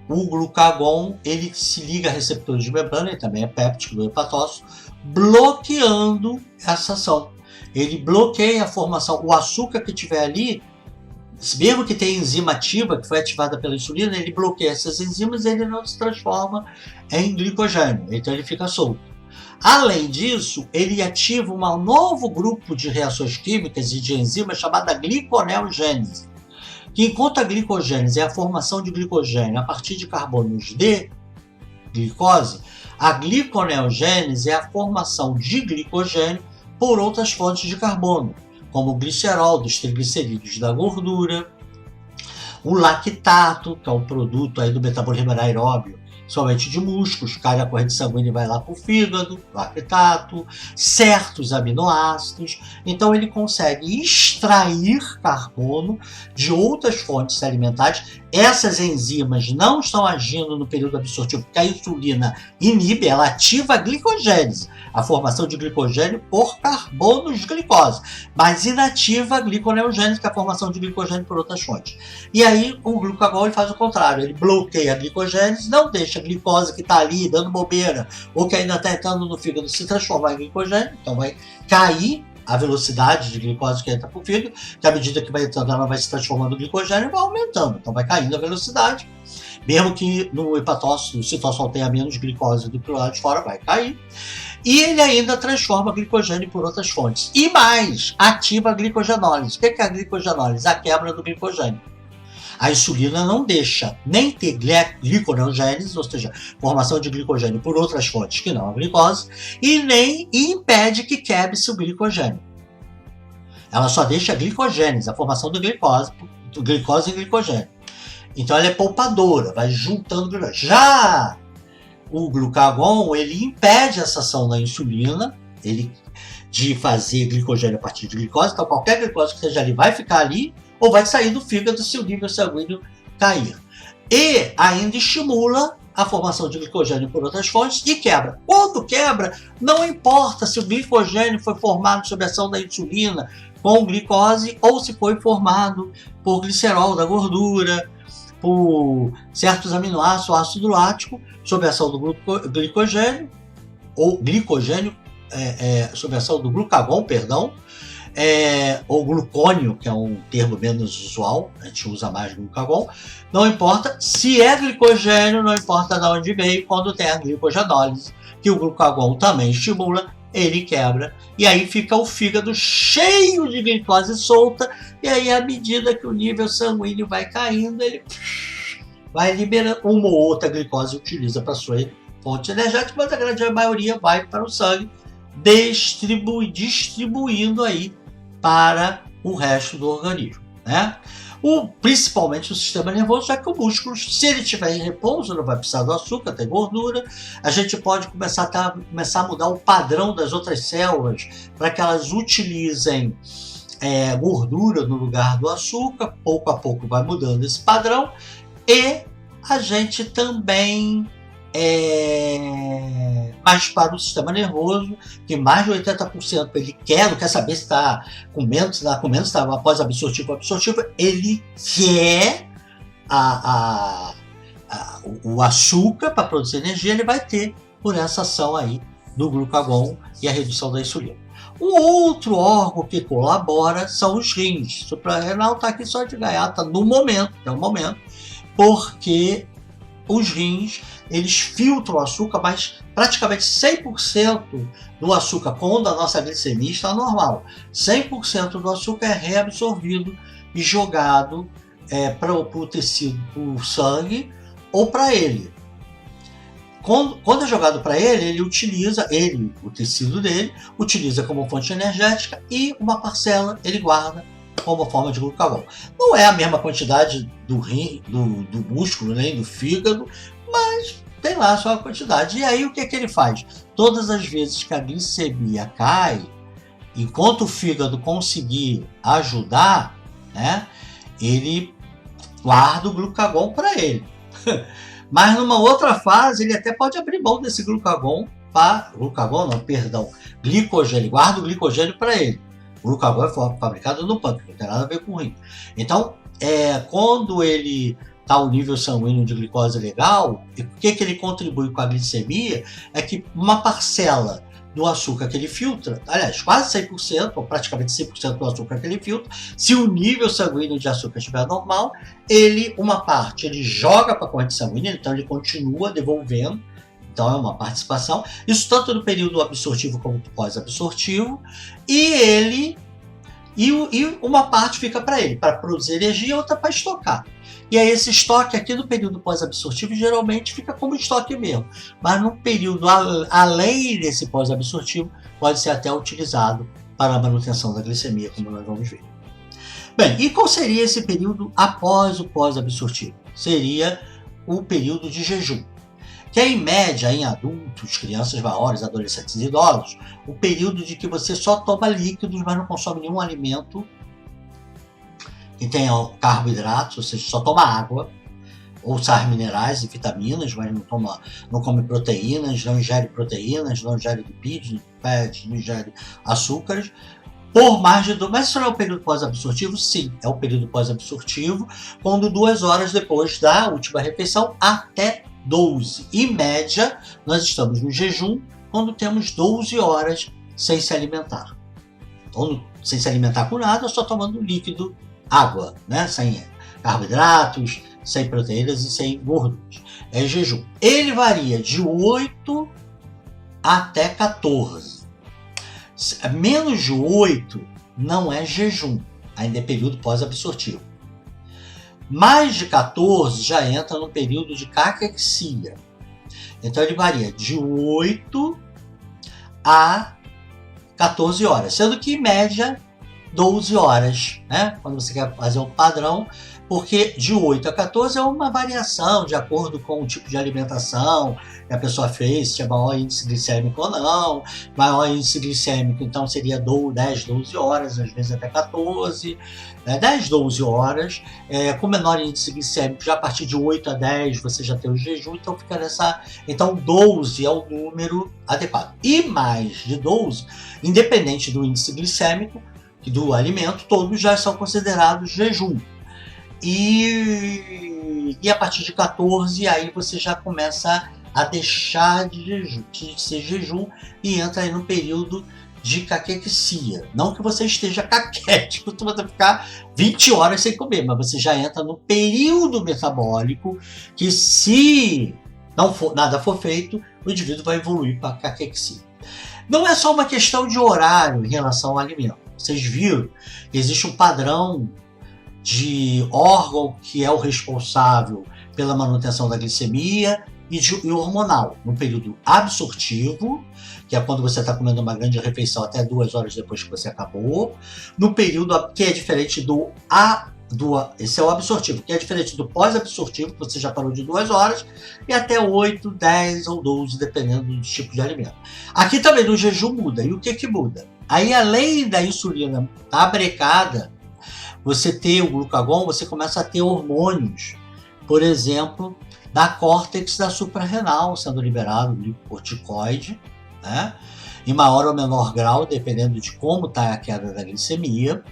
o glucagon ele se liga a receptores de membrana, ele também é péptico do hepatócito, bloqueando essa ação. Ele bloqueia a formação, o açúcar que tiver ali, mesmo que tenha enzima ativa, que foi ativada pela insulina, ele bloqueia essas enzimas e ele não se transforma em glicogênio, então ele fica solto. Além disso, ele ativa um novo grupo de reações químicas e de enzimas chamada gliconeogênese, que enquanto a glicogênese é a formação de glicogênio a partir de carbonos de glicose, a gliconeogênese é a formação de glicogênio por outras fontes de carbono, como o glicerol dos triglicerídeos da gordura, o lactato, que é um produto aí do metabolismo anaeróbio, somente de músculos, cai a corrente sanguínea e vai lá para o fígado, lactato, certos aminoácidos. Então ele consegue extrair carbono de outras fontes alimentares. Essas enzimas não estão agindo no período absortivo, porque a insulina inibe, ela ativa a glicogênese, a formação de glicogênio por carbonos glicose, mas inativa a gliconeogênese, que é a formação de glicogênio por outras fontes. E aí o glucagon ele faz o contrário, ele bloqueia a glicogênese, não deixa a glicose que está ali dando bobeira, ou que ainda está entrando no fígado, se transformar em glicogênio, então vai cair a velocidade de glicose que entra para o fígado, que à medida que vai entrando ela vai se transformando em glicogênio e vai aumentando, então vai caindo a velocidade, mesmo que no hepatócito o citosol tenha menos glicose do que o lado de fora, vai cair. E ele ainda transforma glicogênio por outras fontes. E mais, ativa a glicogenólise. O que é a glicogenólise? A quebra do glicogênio. A insulina não deixa nem ter gliconeogênese, ou seja, formação de glicogênio por outras fontes que não a glicose, e nem impede que quebre-se o glicogênio. Ela só deixa a glicogênese, a formação do glicose e glicogênio. Então ela é poupadora, vai juntando glicogênio. Já o glucagon, ele impede essa ação da insulina, de fazer glicogênio a partir de glicose, então qualquer glicose que esteja ali vai ficar ali, ou vai sair do fígado se o nível sanguíneo cair. E ainda estimula a formação de glicogênio por outras fontes e quebra. Quando quebra, não importa se o glicogênio foi formado sob a ação da insulina com glicose ou se foi formado por glicerol da gordura, por certos aminoácidos, ácido lático, sob a ação do glicogênio, ou glicogênio, sob a ação do glucagon, perdão, ou glucônio, que é um termo menos usual, a gente usa mais glucagon, não importa se é glicogênio, não importa de onde veio, quando tem a glicogenólise, que o glucagon também estimula, ele quebra, e aí fica o fígado cheio de glicose solta, e aí à medida que o nível sanguíneo vai caindo, ele vai liberando uma ou outra glicose, utiliza para sua fonte energética, mas a grande maioria vai para o sangue, distribuindo aí para o resto do organismo, né? Principalmente o sistema nervoso, já que o músculo, se ele estiver em repouso, não vai precisar do açúcar, tem gordura. A gente pode começar a mudar o padrão das outras células para que elas utilizem gordura no lugar do açúcar. Pouco a pouco vai mudando esse padrão. E a gente também mas para o sistema nervoso, que mais de 80% ele não quer saber se está comendo, se está comendo, se está após absortivo, ele quer o açúcar para produzir energia, ele vai ter por essa ação aí do glucagon e a redução da insulina. Um outro órgão que colabora são os rins. O suprarrenal está aqui só de gaiata no momento, porque os rins, eles filtram o açúcar, mas praticamente 100% do açúcar, quando a nossa glicemia está normal, 100% do açúcar é reabsorvido e jogado para o tecido, para o sangue ou para ele. Quando é jogado para ele utiliza, o tecido dele, utiliza como fonte energética e uma parcela ele guarda como forma de glucagon. Não é a mesma quantidade do rim, do músculo, nem do fígado, mas tem lá a sua quantidade. E aí o que ele faz? Todas as vezes que a glicemia cai, enquanto o fígado conseguir ajudar, né, ele guarda o glucagon para ele. Mas numa outra fase, ele até pode abrir mão desse glicogênio, guarda o glicogênio para ele. O glucagon é fabricado no pâncreas, não tem nada a ver com o rim. Então, quando ele está o nível sanguíneo de glicose legal, o que ele contribui com a glicemia é que uma parcela do açúcar que ele filtra, aliás, quase 100%, ou praticamente 100% do açúcar que ele filtra, se o nível sanguíneo de açúcar estiver normal, uma parte ele joga para a corrente sanguínea, então ele continua devolvendo, então é uma participação, isso tanto no período absortivo como pós-absortivo, e uma parte fica para ele, para produzir energia e outra para estocar. E aí esse estoque aqui no período pós-absortivo geralmente fica como estoque mesmo, mas no período além desse pós-absortivo pode ser até utilizado para a manutenção da glicemia, como nós vamos ver. Bem, e qual seria esse período após o pós-absortivo? Seria o período de jejum. que é em média em adultos, crianças maiores, adolescentes e idosos, o período de que você só toma líquidos, mas não consome nenhum alimento que tenha carboidratos, ou seja, só toma água, ou sais minerais e vitaminas, mas não come proteínas, não ingere proteínas, não ingere lipídios, não ingere açúcares, por mais de 2. Mas isso não é o período pós-absortivo? Sim, é o período pós-absortivo, quando 2 horas depois da última refeição até 12. Em média, nós estamos no jejum quando temos 12 horas sem se alimentar. Ou sem se alimentar com nada, só tomando líquido, água, né? Sem carboidratos, sem proteínas e sem gorduras. É jejum. Ele varia de 8 até 14. Menos de 8 não é jejum, ainda é período pós-absortivo. Mais de 14 já entra no período de caquexia. Então ele varia de 8 a 14 horas, sendo que em média 12 horas, né? Quando você quer fazer um padrão, porque de 8 a 14 é uma variação de acordo com o tipo de alimentação que a pessoa fez, se é maior índice glicêmico ou não. Maior índice glicêmico, então seria 10, 12 horas, às vezes até 14, 10, 12 horas. Com menor índice glicêmico, já a partir de 8 a 10 você já tem o jejum, então fica nessa. Então 12 é o número adequado. E mais de 12, independente do índice glicêmico e do alimento, todos já são considerados jejum. E a partir de 14, aí você já começa a deixar de ser jejum e entra aí no período de caquexia. Não que você esteja caquético, você vai ficar 20 horas sem comer, mas você já entra no período metabólico que, se nada for feito, o indivíduo vai evoluir para caquexia. Não é só uma questão de horário em relação ao alimento. Vocês viram que existe um padrão de órgão que é o responsável pela manutenção da glicemia e hormonal, no período absortivo, que é quando você está comendo uma grande refeição até 2 horas depois que você acabou, no período que é diferente esse é o absortivo, que é diferente do pós-absortivo, que você já parou de 2 horas, e até 8, 10 ou 12, dependendo do tipo de alimento. Aqui também no jejum muda. E o que muda? Aí, além da insulina estar brecada, você ter o glucagon, você começa a ter hormônios, por exemplo, da córtex da suprarrenal sendo liberado, o glicocorticoide, né? Em maior ou menor grau, dependendo de como está a queda da glicemia.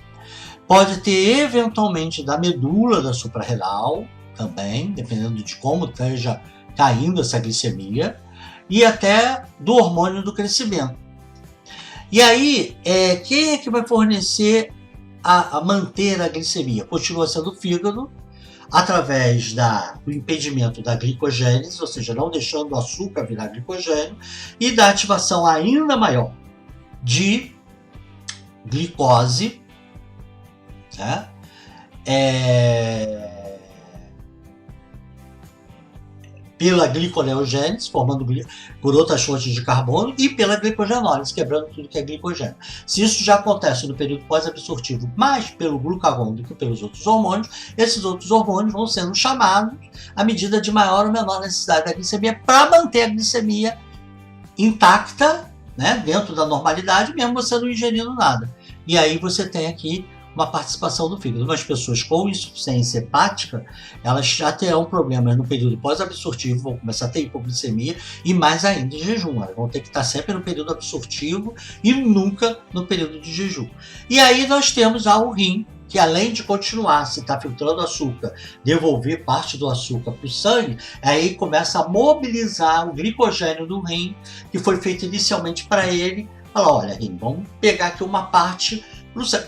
Pode ter, eventualmente, da medula da suprarrenal, também, dependendo de como esteja caindo essa glicemia, e até do hormônio do crescimento. E aí, quem é que vai fornecer a manter a glicemia? Continua sendo o fígado, através do impedimento da glicogênese, ou seja, não deixando o açúcar virar glicogênio, e da ativação ainda maior de glicose, né? Pela gliconeogênese, formando por outras fontes de carbono, e pela glicogenólise, quebrando tudo que é glicogênio. Se isso já acontece no período pós-absortivo, mais pelo glucagon do que pelos outros hormônios, esses outros hormônios vão sendo chamados à medida de maior ou menor necessidade da glicemia para manter a glicemia intacta, né, dentro da normalidade, mesmo você não ingerindo nada. E aí você tem aqui uma participação do fígado. As pessoas com insuficiência hepática, elas já terão problemas no período pós-absortivo, vão começar a ter hipoglicemia e mais ainda em jejum. Elas vão ter que estar sempre no período absortivo e nunca no período de jejum. E aí nós temos o rim, que além de continuar, se está filtrando açúcar, devolver parte do açúcar para o sangue, aí começa a mobilizar o glicogênio do rim, que foi feito inicialmente para ele. Fala, olha, rim, vamos pegar aqui uma parte.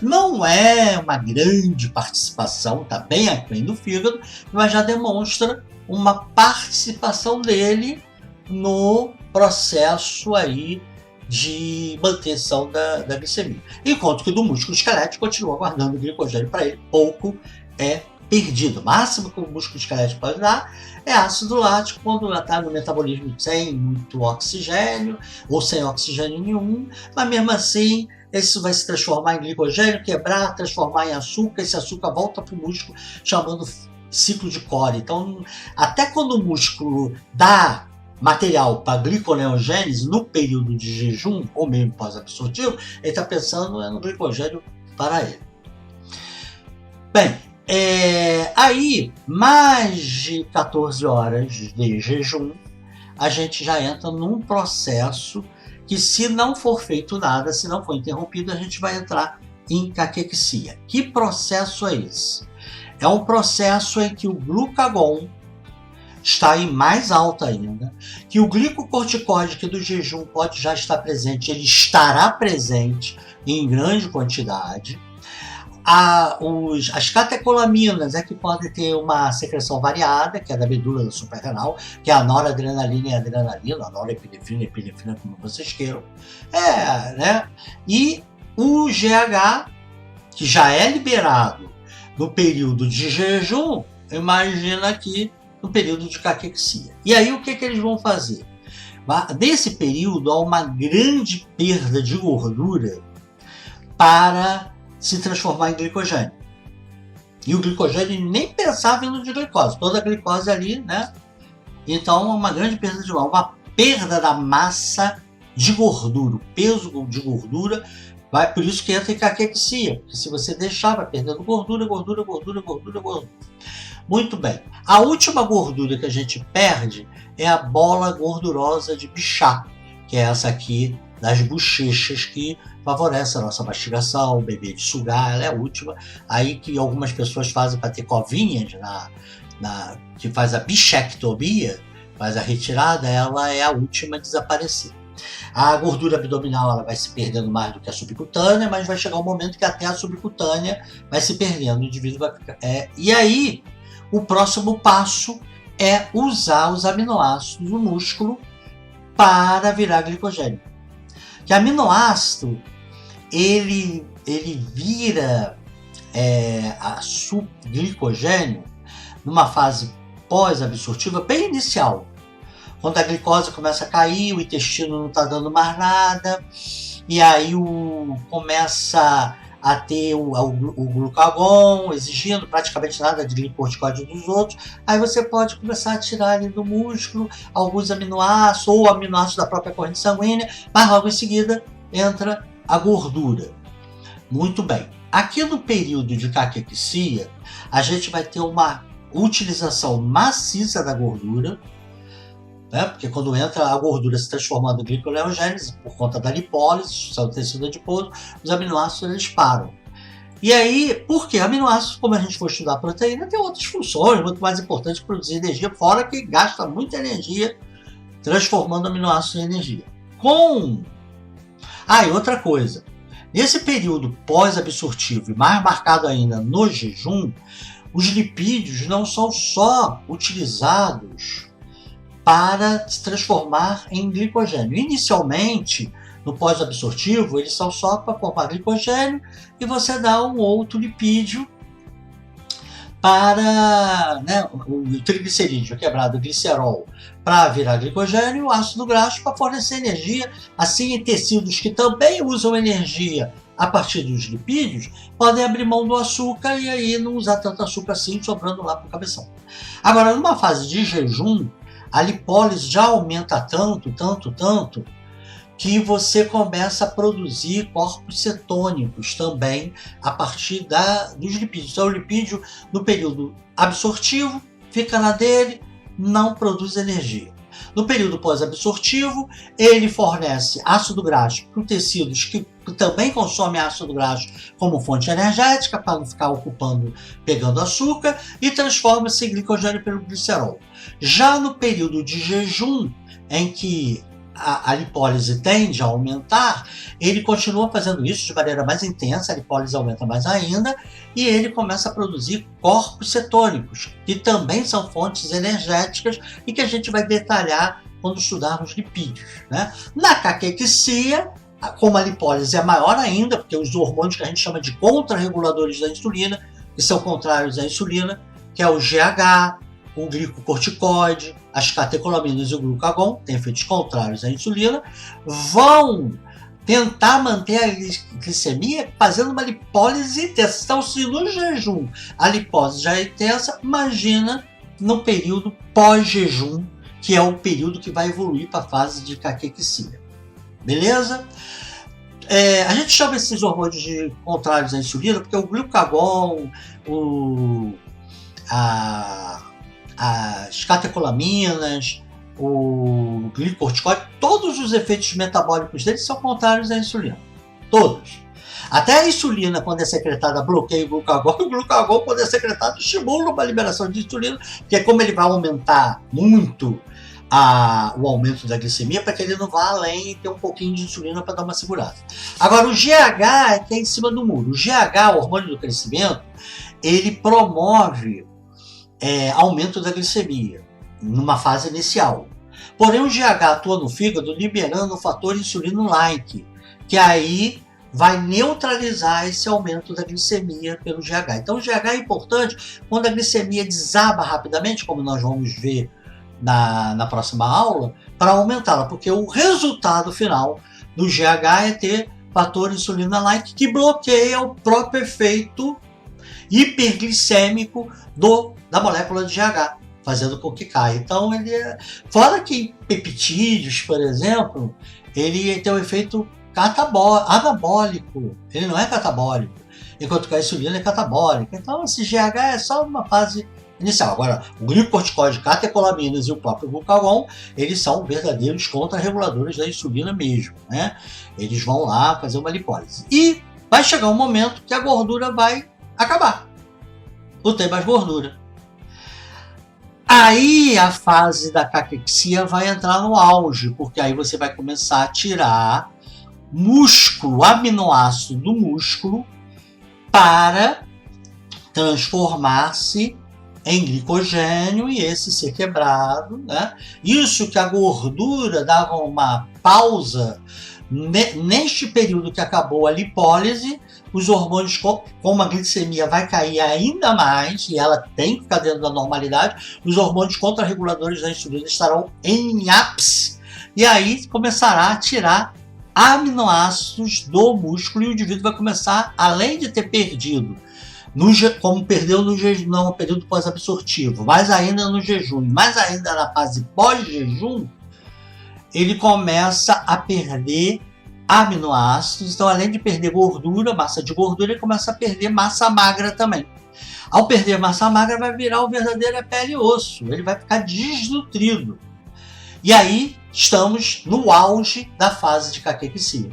Não é uma grande participação, está bem aquém do fígado, mas já demonstra uma participação dele no processo aí de manutenção da glicemia. Enquanto que do músculo esquelético continua guardando glicogênio para ele, pouco é perdido. O máximo que o músculo esquelético pode dar é ácido lático quando está no metabolismo sem muito oxigênio ou sem oxigênio nenhum, mas mesmo assim isso vai se transformar em glicogênio, quebrar, transformar em açúcar, esse açúcar volta para o músculo, chamando ciclo de Cori. Então, até quando o músculo dá material para gliconeogênese no período de jejum, ou mesmo pós-absortivo, ele está pensando no glicogênio para ele. Bem, aí, mais de 14 horas de jejum, a gente já entra num processo que, se não for feito nada, se não for interrompido, a gente vai entrar em caquexia. Que processo é esse? É um processo em que o glucagon está em mais alta ainda, que o glicocorticoide, que do jejum pode já estar presente, ele estará presente em grande quantidade. As catecolaminas é que podem ter uma secreção variada, que é da medula suprarrenal, que é a noradrenalina e a adrenalina, a norepinefrina e epinefrina, como vocês queiram. Né? E o GH, que já é liberado no período de jejum, imagina aqui no período de caquexia. E aí o que eles vão fazer? Nesse período há uma grande perda de gordura para se transformar em glicogênio. E o glicogênio nem pensava no de glicose, toda a glicose ali, né? Então, uma grande perda de massa, uma perda da massa de gordura, o peso de gordura, por isso que entra em caquexia, porque se você deixar, vai perdendo gordura. Muito bem. A última gordura que a gente perde é a bola gordurosa de Bichat, que é essa aqui das bochechas, que favorece a nossa mastigação, o bebê de sugar, ela é a última. Aí que algumas pessoas fazem para ter covinhas, que faz a bichectomia, faz a retirada, ela é a última a desaparecer. A gordura abdominal ela vai se perdendo mais do que a subcutânea, mas vai chegar um momento que até a subcutânea vai se perdendo, o indivíduo vai ficar... E aí, o próximo passo é usar os aminoácidos do músculo para virar glicogênio. Que aminoácido, ele vira glicogênio numa fase pós-absortiva bem inicial. Quando a glicose começa a cair, o intestino não está dando mais nada, e aí começa a ter o glucagon exigindo praticamente nada de glicocorticoide dos outros, aí você pode começar a tirar ali do músculo alguns aminoácidos, ou aminoácidos da própria corrente sanguínea, mas logo em seguida entra a gordura. Muito bem. Aqui no período de caquexia, a gente vai ter uma utilização maciça da gordura, né? Porque quando entra a gordura se transformando em gliconeogênese, por conta da lipólise, do tecido adiposo, os aminoácidos eles param. E aí, por quê? Aminoácidos, como a gente for estudar a proteína, tem outras funções muito mais importantes de produzir energia, fora que gasta muita energia transformando aminoácidos em energia. E outra coisa, nesse período pós-absortivo e mais marcado ainda no jejum, os lipídios não são só utilizados para se transformar em glicogênio. Inicialmente, no pós-absortivo, eles são só para formar glicogênio e você dá um outro lipídio para, né, o triglicerídeo quebrado, o glicerol, para virar glicogênio, e o ácido graxo para fornecer energia. Assim, em tecidos que também usam energia a partir dos lipídios, podem abrir mão do açúcar e aí não usar tanto açúcar assim, sobrando lá para o cabeção. Agora, numa fase de jejum, a lipólise já aumenta tanto, que você começa a produzir corpos cetônicos também a partir dos lipídios. Então, o lipídio, no período absortivo, fica na dele, não produz energia. No período pós-absortivo, ele fornece ácido graxo para tecidos que também consomem ácido graxo como fonte energética, para não ficar pegando açúcar, e transforma-se em glicogênio pelo glicerol. Já no período de jejum, em que a lipólise tende a aumentar, ele continua fazendo isso de maneira mais intensa, a lipólise aumenta mais ainda, e ele começa a produzir corpos cetônicos, que também são fontes energéticas e que a gente vai detalhar quando estudarmos lipídios, né? Na caquexia, como a lipólise é maior ainda, porque os hormônios que a gente chama de contrarreguladores da insulina, que são contrários à insulina, que é o GH, o glicocorticoide, as catecolaminas e o glucagon, têm efeitos contrários à insulina, vão tentar manter a glicemia fazendo uma lipólise intensa. Então, se no jejum a lipólise já é intensa, imagina no período pós-jejum, que é o período que vai evoluir para a fase de caquexia. Beleza? A gente chama esses hormônios de contrários à insulina porque o glucagon, as catecolaminas, o glicorticoide, todos os efeitos metabólicos deles são contrários à insulina. Todos. Até a insulina, quando é secretada, bloqueia o glucagon, quando é secretado, estimula a liberação de insulina, porque como ele vai aumentar muito o aumento da glicemia, para que ele não vá além e ter um pouquinho de insulina para dar uma segurada. Agora, o GH é que é em cima do muro. O GH, o hormônio do crescimento, ele promove aumento da glicemia numa fase inicial. Porém, o GH atua no fígado liberando o fator insulino-like, que aí vai neutralizar esse aumento da glicemia pelo GH. Então, o GH é importante quando a glicemia desaba rapidamente, como nós vamos ver na próxima aula, para aumentá-la, porque o resultado final do GH é ter fator insulina-like que bloqueia o próprio efeito hiperglicêmico da molécula de GH, fazendo com que caia. Então, fora que em peptídeos, por exemplo, ele tem um efeito anabólico, ele não é catabólico, enquanto que a insulina é catabólica. Então, esse GH é só uma fase inicial. Agora, o glicorticoide, catecolaminas e o próprio glucagon, eles são verdadeiros contrarreguladores da insulina mesmo, né? Eles vão lá fazer uma lipólise. E vai chegar um momento que a gordura vai acabar. Não tem mais gordura. Aí a fase da caquexia vai entrar no auge, porque aí você vai começar a tirar músculo, aminoácido do músculo, para transformar-se em glicogênio e esse ser quebrado, né? Isso que a gordura dava uma pausa neste período que acabou a lipólise, os hormônios, como a glicemia vai cair ainda mais e ela tem que ficar dentro da normalidade, os hormônios contrarreguladores da insulina estarão em ápice e aí começará a tirar aminoácidos do músculo e o indivíduo vai começar, além de ter perdido, como perdeu no período pós-absortivo, mais ainda no jejum, mais ainda na fase pós-jejum, ele começa a perder aminoácidos. Então, além de perder gordura, massa de gordura, ele começa a perder massa magra também. Ao perder massa magra, vai virar o verdadeiro pele e osso, ele vai ficar desnutrido. E aí, estamos no auge da fase de caquexia.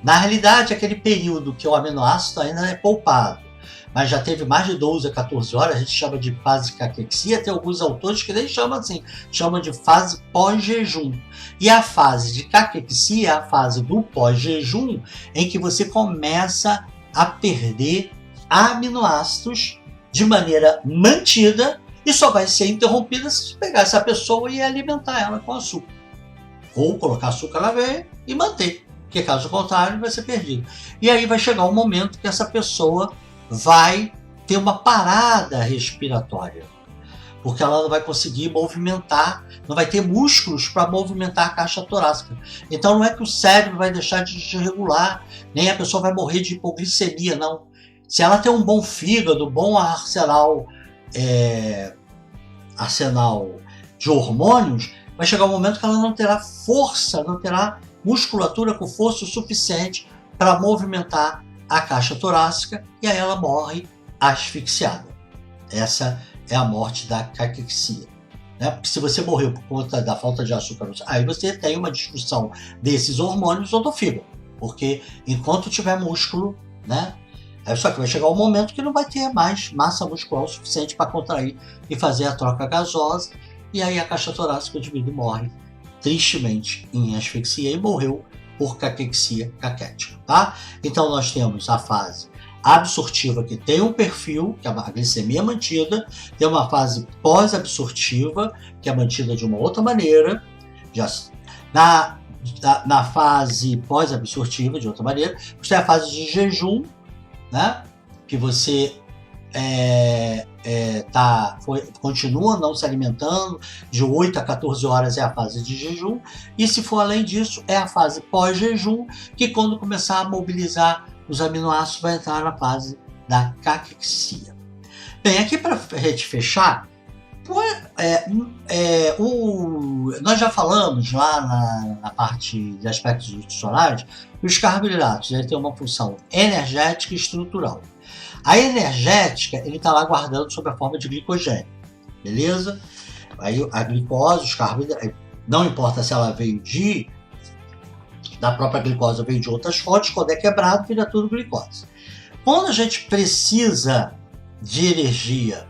Na realidade, aquele período que o aminoácido ainda é poupado, mas já teve mais de 12 a 14 horas, a gente chama de fase de caquexia. Tem alguns autores que nem chamam assim, chamam de fase pós-jejum. E a fase de caquexia é a fase do pós-jejum, em que você começa a perder aminoácidos de maneira mantida e só vai ser interrompida se pegar essa pessoa e alimentar ela com açúcar. Ou colocar açúcar na veia e manter, porque caso contrário vai ser perdido. E aí vai chegar um momento que essa pessoa vai ter uma parada respiratória, porque ela não vai conseguir movimentar, não vai ter músculos para movimentar a caixa torácica. Então não é que o cérebro vai deixar de regular, nem a pessoa vai morrer de hipoglicemia, não. Se ela tem um bom fígado, bom arsenal de hormônios, vai chegar um momento que ela não terá força, não terá musculatura com força o suficiente para movimentar a caixa torácica e aí ela morre asfixiada. Essa é a morte da caquexia, né? Porque se você morreu por conta da falta de açúcar, aí você tem uma disfunção desses hormônios ou do fígado, porque enquanto tiver músculo, né? Só que vai chegar um momento que não vai ter mais massa muscular o suficiente para contrair e fazer a troca gasosa, e aí a caixa torácica do indivíduo morre tristemente em asfixia e morreu por caquexia caquética, tá? Então nós temos a fase absortiva, que tem um perfil, que é a glicemia mantida, tem uma fase pós-absortiva, que é mantida de uma outra maneira, na fase pós-absortiva, de outra maneira, você tem a fase de jejum, né? Que você continua não se alimentando, de 8 a 14 horas é a fase de jejum, e se for além disso, é a fase pós-jejum, que quando começar a mobilizar os aminoácidos vai entrar na fase da caquexia. Bem, aqui para a gente fechar, Nós já falamos lá na parte de aspectos nutricionais que os carboidratos têm uma função energética e estrutural. A energética, ele está lá guardando sob a forma de glicogênio, beleza? Aí a glicose, os carboidratos, não importa se ela veio da própria glicose ou veio de outras fontes, quando é quebrado, vira tudo glicose. Quando a gente precisa de energia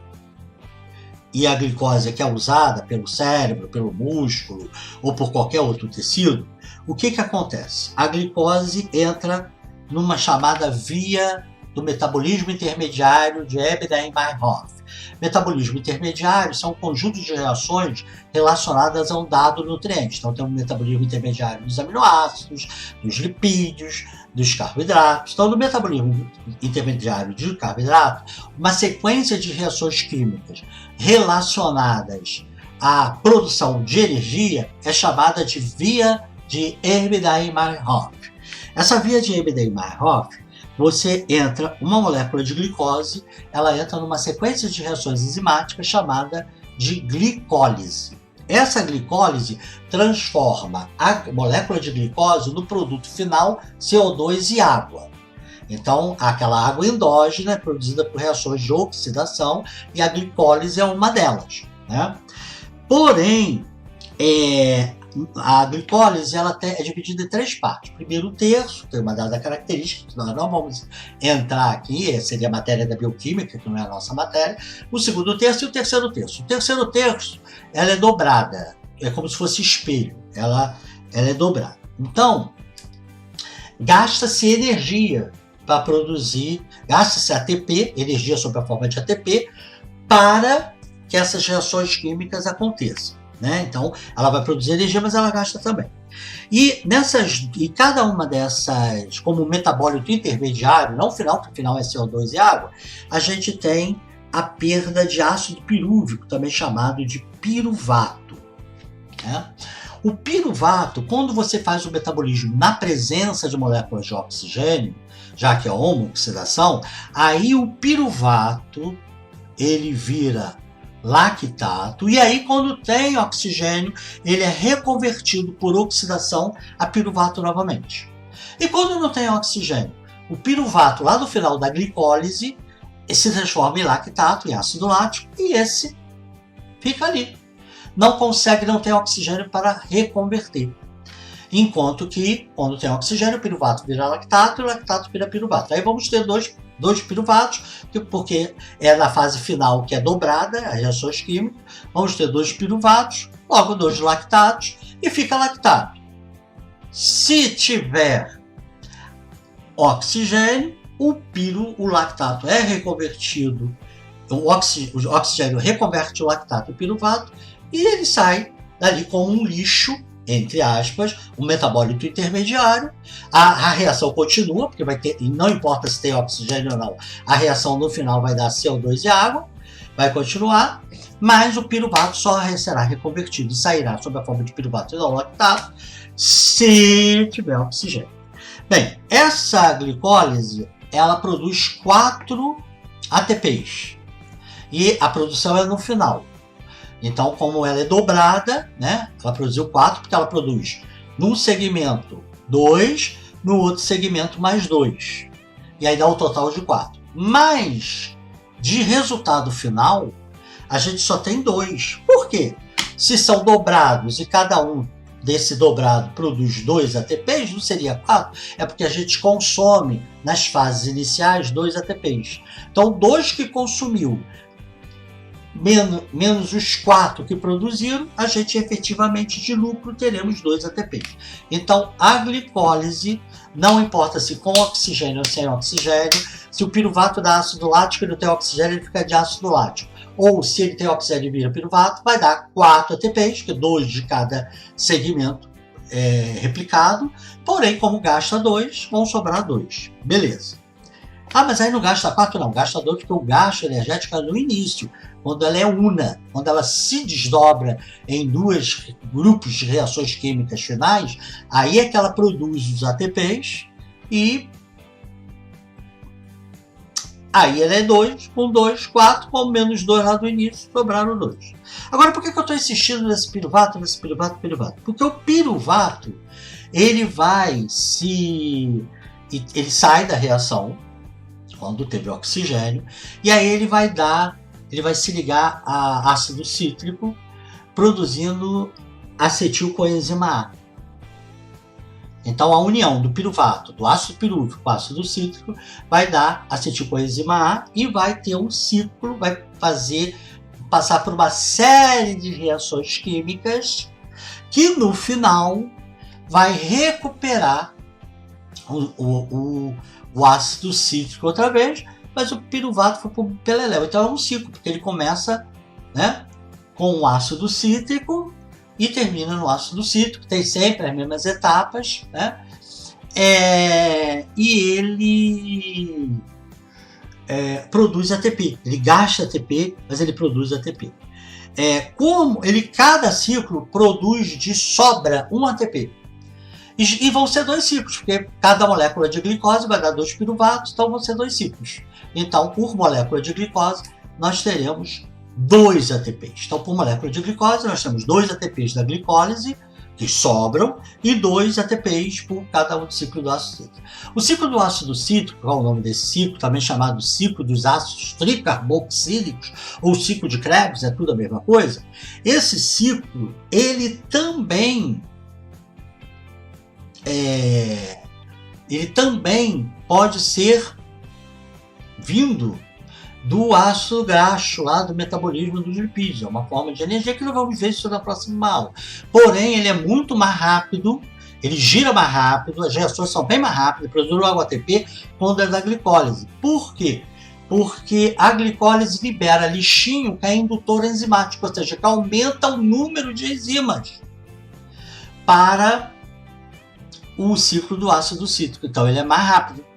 e a glicose que é usada pelo cérebro, pelo músculo ou por qualquer outro tecido, o que acontece? A glicose entra numa chamada via do metabolismo intermediário de Embden-Meinhof. Metabolismo intermediário são um conjunto de reações relacionadas a um dado nutriente. Então tem um metabolismo intermediário dos aminoácidos, dos lipídios, dos carboidratos. Então no metabolismo intermediário de carboidrato, uma sequência de reações químicas relacionadas à produção de energia é chamada de via de Embden-Meinhof. Essa via de Embden-Meinhof, você entra uma molécula de glicose, ela entra numa sequência de reações enzimáticas chamada de glicólise. Essa glicólise transforma a molécula de glicose no produto final CO2 e água. Então, aquela água endógena é produzida por reações de oxidação e a glicólise é uma delas, né? Porém, a glicólise ela é dividida em 3 partes. Primeiro o terço, tem uma dada característica, que nós não vamos entrar aqui, seria a matéria da bioquímica, que não é a nossa matéria. O segundo terço e o terceiro terço. O terceiro terço, ela é dobrada, é como se fosse espelho, ela é dobrada. Então, gasta-se energia para produzir, gasta-se ATP, energia sob a forma de ATP, para que essas reações químicas aconteçam. Né? Então, ela vai produzir energia, mas ela gasta também. E cada uma dessas, como metabólito intermediário, não final, porque o final é CO2 e água, a gente tem a perda de ácido pirúvico, também chamado de piruvato. Né? O piruvato, quando você faz o metabolismo na presença de moléculas de oxigênio, já que é homoxidação, aí o piruvato ele vira lactato, e aí quando tem oxigênio, ele é reconvertido por oxidação a piruvato novamente. E quando não tem oxigênio, o piruvato lá no final da glicólise se transforma em lactato, em ácido lático, e esse fica ali. Não tem oxigênio para reconverter. Enquanto que, quando tem oxigênio, o piruvato vira lactato e o lactato vira piruvato. Aí vamos ter dois piruvatos, porque é na fase final que é dobrada, as reações químicas. Vamos ter 2 piruvatos, logo 2 lactatos, e fica lactato. Se tiver oxigênio, o lactato é reconvertido, o oxigênio reconverte o lactato em piruvato, e ele sai dali como um lixo, entre aspas, um metabólito intermediário. A reação continua, porque vai ter, e não importa se tem oxigênio ou não, a reação no final vai dar CO2 e água, vai continuar, mas o piruvato só será reconvertido e sairá sob a forma de piruvato e não lactato se tiver oxigênio. Bem, essa glicólise, ela produz 4 ATPs, e a produção é no final. Então, como ela é dobrada, né, ela produziu 4, porque ela produz num segmento 2, no outro segmento mais 2. E aí dá o total de 4. Mas, de resultado final, a gente só tem 2. Por quê? Se são dobrados e cada um desse dobrado produz 2 ATPs, não seria 4? É porque a gente consome, nas fases iniciais, 2 ATPs. Então, 2 que consumiu, menos os 4 que produziram, a gente efetivamente de lucro teremos 2 ATPs. Então a glicólise, não importa se com oxigênio ou sem oxigênio, se o piruvato dá ácido lático e não tem oxigênio, ele fica de ácido lático. Ou se ele tem oxigênio e vira piruvato, vai dar 4 ATPs, que é 2 de cada segmento replicado, porém como gasta 2, vão sobrar 2. Beleza. Ah, mas aí não gasta 4 não, gasta 2 porque o gasto energético é no início, quando ela é una, quando ela se desdobra em 2 grupos de reações químicas finais, aí é que ela produz os ATPs e Aí ele é 2, com 2, 4, com menos 2 lá do início, sobraram 2. Agora, por que eu estou insistindo nesse piruvato? Porque o piruvato, ele sai da reação, quando teve oxigênio, e aí ele vai se ligar a ácido cítrico, produzindo acetilcoenzima A. Então, a união do piruvato, do ácido pirúvico com o ácido cítrico, vai dar acetilcoenzima A e vai ter um ciclo, vai passar por uma série de reações químicas que, no final, vai recuperar o ácido cítrico outra vez, mas o piruvato foi para o peleléu. Então, é um ciclo, porque ele começa, né, com o ácido cítrico e termina no ácido cítrico, tem sempre as mesmas etapas, né? E ele produz ATP, ele gasta ATP, mas ele produz ATP. Cada ciclo produz de sobra um ATP. E vão ser 2 ciclos, porque cada molécula de glicose vai dar 2 piruvatos, então vão ser 2 ciclos. Então, por molécula de glicose, nós teremos 2 ATPs. Então, por molécula de glicose, nós temos 2 ATPs da glicólise, que sobram, e 2 ATPs por cada um ciclo do ácido cítrico. O ciclo do ácido cítrico, qual é o nome desse ciclo, também chamado ciclo dos ácidos tricarboxílicos, ou ciclo de Krebs, é tudo a mesma coisa. Esse ciclo, ele também pode ser vindo do ácido graxo, lá do metabolismo dos lipídios. É uma forma de energia que nós vamos ver isso na próxima aula. Porém, ele é muito mais rápido, ele gira mais rápido, as reações são bem mais rápidas, produz logo ATP quando é da glicólise. Por quê? Porque a glicólise libera lixinho que é indutor enzimático, ou seja, que aumenta o número de enzimas para o ciclo do ácido cítrico. Então, ele é mais rápido.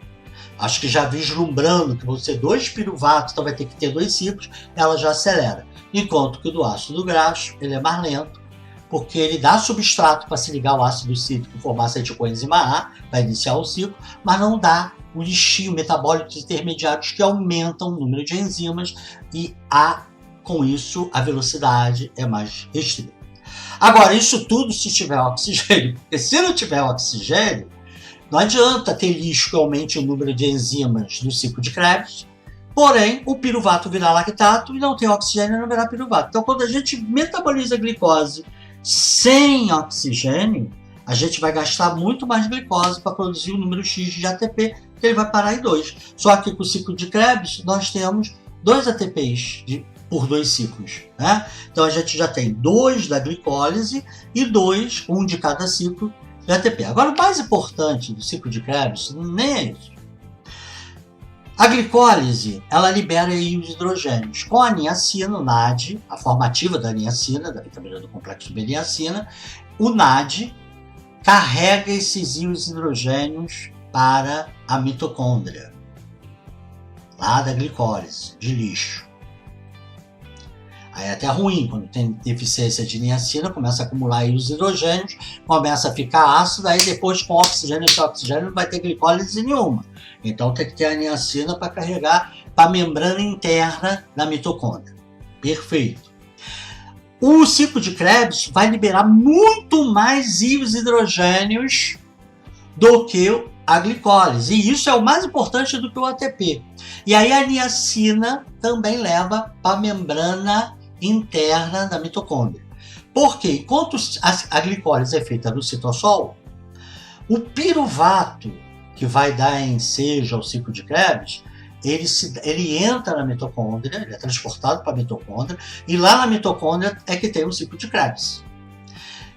Acho que já vislumbrando que vão ser 2 piruvatos, então vai ter que ter 2 ciclos, ela já acelera. Enquanto que o do ácido graxo, ele é mais lento, porque ele dá substrato para se ligar ao ácido cítrico e formar acetilcoenzima A, para iniciar o ciclo, mas não dá o lixinho metabólicos intermediários que aumentam o número de enzimas e com isso a velocidade é mais restrita. Agora, isso tudo se tiver oxigênio, porque se não tiver oxigênio, não adianta ter lixo que aumente o número de enzimas no ciclo de Krebs, porém o piruvato virar lactato e não tem oxigênio não virar piruvato. Então, quando a gente metaboliza a glicose sem oxigênio, a gente vai gastar muito mais glicose para produzir o número X de ATP, que ele vai parar em 2. Só que com o ciclo de Krebs, nós temos 2 ATPs por 2 ciclos, né? Então, a gente já tem 2 da glicólise e 2, um de cada ciclo, de ATP. Agora, o mais importante do ciclo de Krebs nem é isso. A glicólise, ela libera íons hidrogênios. Com a niacina, o NAD, a formativa da niacina, da vitamina do complexo B niacina, o NAD carrega esses íons hidrogênios para a mitocôndria, lá da glicólise, de lixo. Aí é até ruim, quando tem deficiência de niacina, começa a acumular íons hidrogênios, começa a ficar ácido, aí depois com oxigênio, esse oxigênio não vai ter glicólise nenhuma. Então tem que ter a niacina para carregar para a membrana interna da mitocôndria. Perfeito. O ciclo de Krebs vai liberar muito mais íons hidrogênios do que a glicólise. E isso é o mais importante do que o ATP. E aí a niacina também leva para a membrana interna da mitocôndria. Porque enquanto a glicólise é feita no citossol, o piruvato que vai dar ensejo ao ciclo de Krebs, ele entra na mitocôndria, ele é transportado para a mitocôndria, e lá na mitocôndria é que tem o ciclo de Krebs.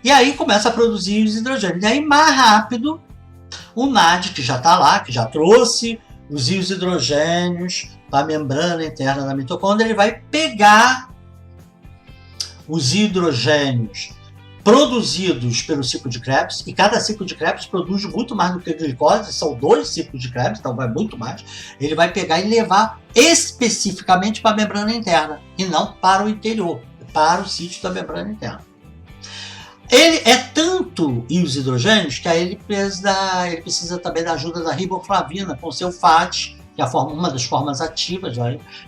E aí começa a produzir os hidrogênios. E aí mais rápido, o NAD, que já está lá, que já trouxe os íons hidrogênios para a membrana interna da mitocôndria, ele vai pegar os hidrogênios produzidos pelo ciclo de Krebs, e cada ciclo de Krebs produz muito mais do que a glicose, são 2 ciclos de Krebs, então vai muito mais. Ele vai pegar e levar especificamente para a membrana interna, e não para o interior, para o sítio da membrana interna. Ele é tanto íons hidrogênios que aí ele precisa também da ajuda da riboflavina com seu FAT que é uma das formas ativas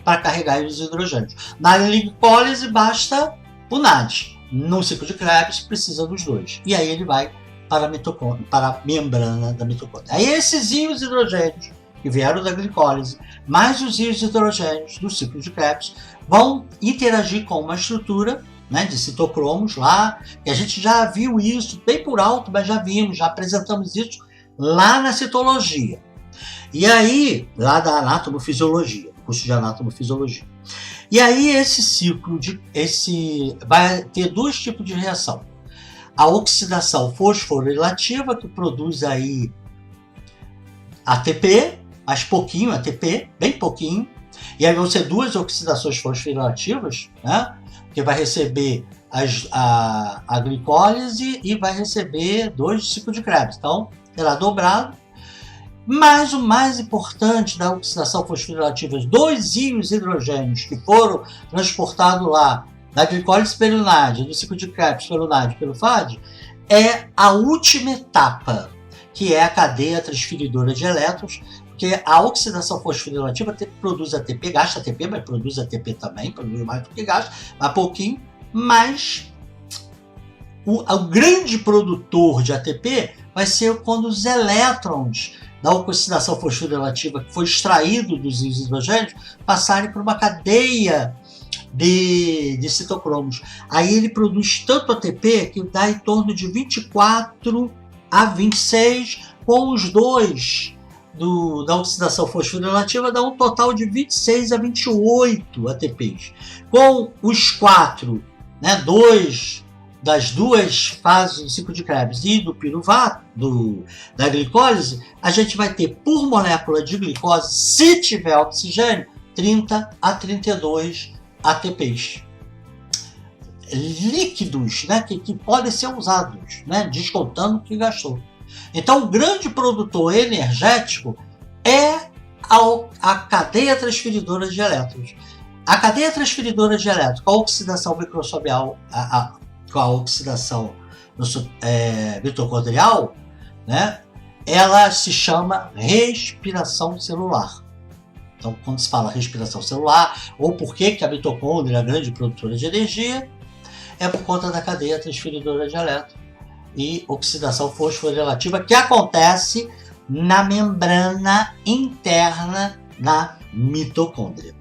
para carregar os hidrogênios. Na glicólise basta o NAD. No ciclo de Krebs precisa dos dois. E aí ele vai para a membrana da mitocôndria. Aí esses íons hidrogênios que vieram da glicólise, mais os íons hidrogênios do ciclo de Krebs, vão interagir com uma estrutura, né, de citocromos lá, que a gente já viu isso bem por alto, mas já apresentamos isso lá na citologia. E aí, lá da anatomofisiologia, curso de anatomofisiologia. E aí esse ciclo vai ter dois tipos de reação. A oxidação fosforilativa, que produz aí ATP, mas pouquinho ATP, bem pouquinho. E aí vão ser duas oxidações fosforilativas, né? Que vai receber a glicólise e vai receber 2 ciclos de Krebs. Então, será dobrado. Mas o mais importante da oxidação fosforilativa, 2 íons hidrogênios que foram transportados lá da glicólise pelo NAD, do ciclo de Krebs pelo NAD pelo FAD, é a última etapa, que é a cadeia transferidora de elétrons, porque a oxidação fosforilativa produz ATP, gasta ATP, mas produz ATP também, produz mais do que gasta, mas pouquinho, mas o grande produtor de ATP vai ser quando os elétrons da oxidação fosforilativa que foi extraído dos íons hidrogênios passarem por uma cadeia de citocromos. Aí ele produz tanto ATP que dá em torno de 24 a 26, com os 2 da oxidação fosforilativa dá um total de 26 a 28 ATPs. Com os 4, né, 2 das 2 fases do ciclo de Krebs e do piruvato, da glicólise, a gente vai ter por molécula de glicose, se tiver oxigênio, 30 a 32 ATPs. Líquidos, né, que podem ser usados, né, descontando o que gastou. Então, o grande produtor energético é a cadeia transferidora de elétrons. A cadeia transferidora de elétrons, com a oxidação microsobial, com a oxidação mitocondrial, né, ela se chama respiração celular. Então, quando se fala respiração celular, ou por que a mitocôndria é a grande produtora de energia, é por conta da cadeia transferidora de elétrons e oxidação fosforilativa que acontece na membrana interna da mitocôndria.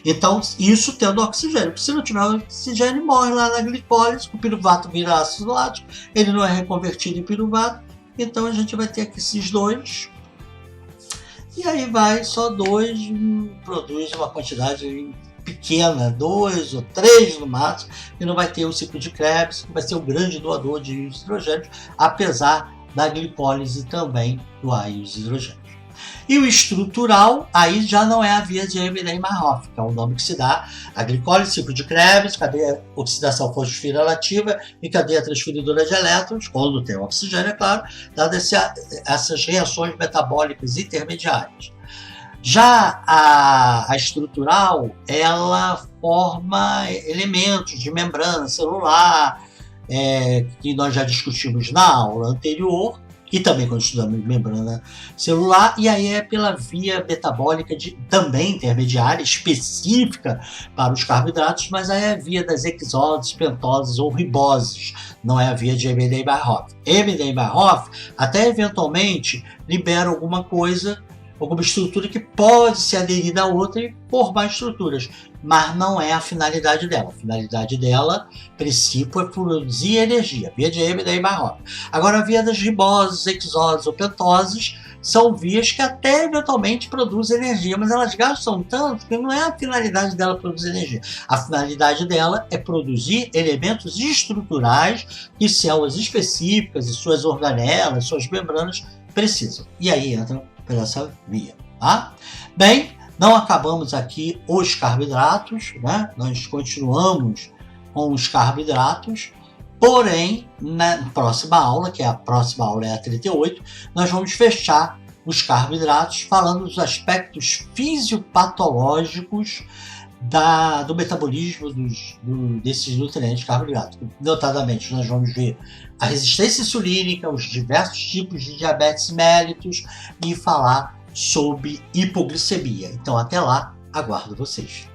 Então, isso tendo oxigênio. Porque se não tiver oxigênio, morre lá na glicólise, o piruvato vira ácido lático, ele não é reconvertido em piruvato, então a gente vai ter aqui esses 2. E aí vai, só 2 produz uma quantidade pequena, 2 ou 3 no máximo, e não vai ter o ciclo de Krebs, que vai ser o grande doador de íons hidrogênios, apesar da glicólise também doar íons hidrogênios. E o estrutural, aí já não é a via de Emanuel-Marhoff, que é o nome que se dá a glicólise, ciclo de Krebs, cadeia oxidação fosforilativa e cadeia transferidora de elétrons, quando tem oxigênio, é claro, dadas essas reações metabólicas intermediárias. Já a estrutural, ela forma elementos de membrana celular, que nós já discutimos na aula anterior, e também quando estudamos membrana celular, e aí é pela via metabólica também intermediária, específica para os carboidratos, mas aí é a via das hexoses, pentoses ou riboses, não é a via de Emanuel-Marhoff. Emanuel-Marhoff até eventualmente libera alguma coisa, alguma estrutura que pode se aderir da outra e formar estruturas, mas não é a finalidade dela. A finalidade dela, a princípio, é produzir energia, via de Emanuel-Marhoff. Agora, a via das riboses, hexoses ou pentoses são vias que até eventualmente produzem energia, mas elas gastam tanto que não é a finalidade dela produzir energia. A finalidade dela é produzir elementos estruturais que células específicas e suas organelas, suas membranas precisam. E aí entram por essa via, tá? Bem, não acabamos aqui os carboidratos, né? Nós continuamos com os carboidratos, porém, na próxima aula, que é a próxima aula é a 38, nós vamos fechar os carboidratos falando dos aspectos fisiopatológicos do metabolismo desses nutrientes carboidratos. Notadamente, nós vamos ver a resistência insulínica, os diversos tipos de diabetes mellitus e falar sob hipoglicemia. Então, até lá, aguardo vocês.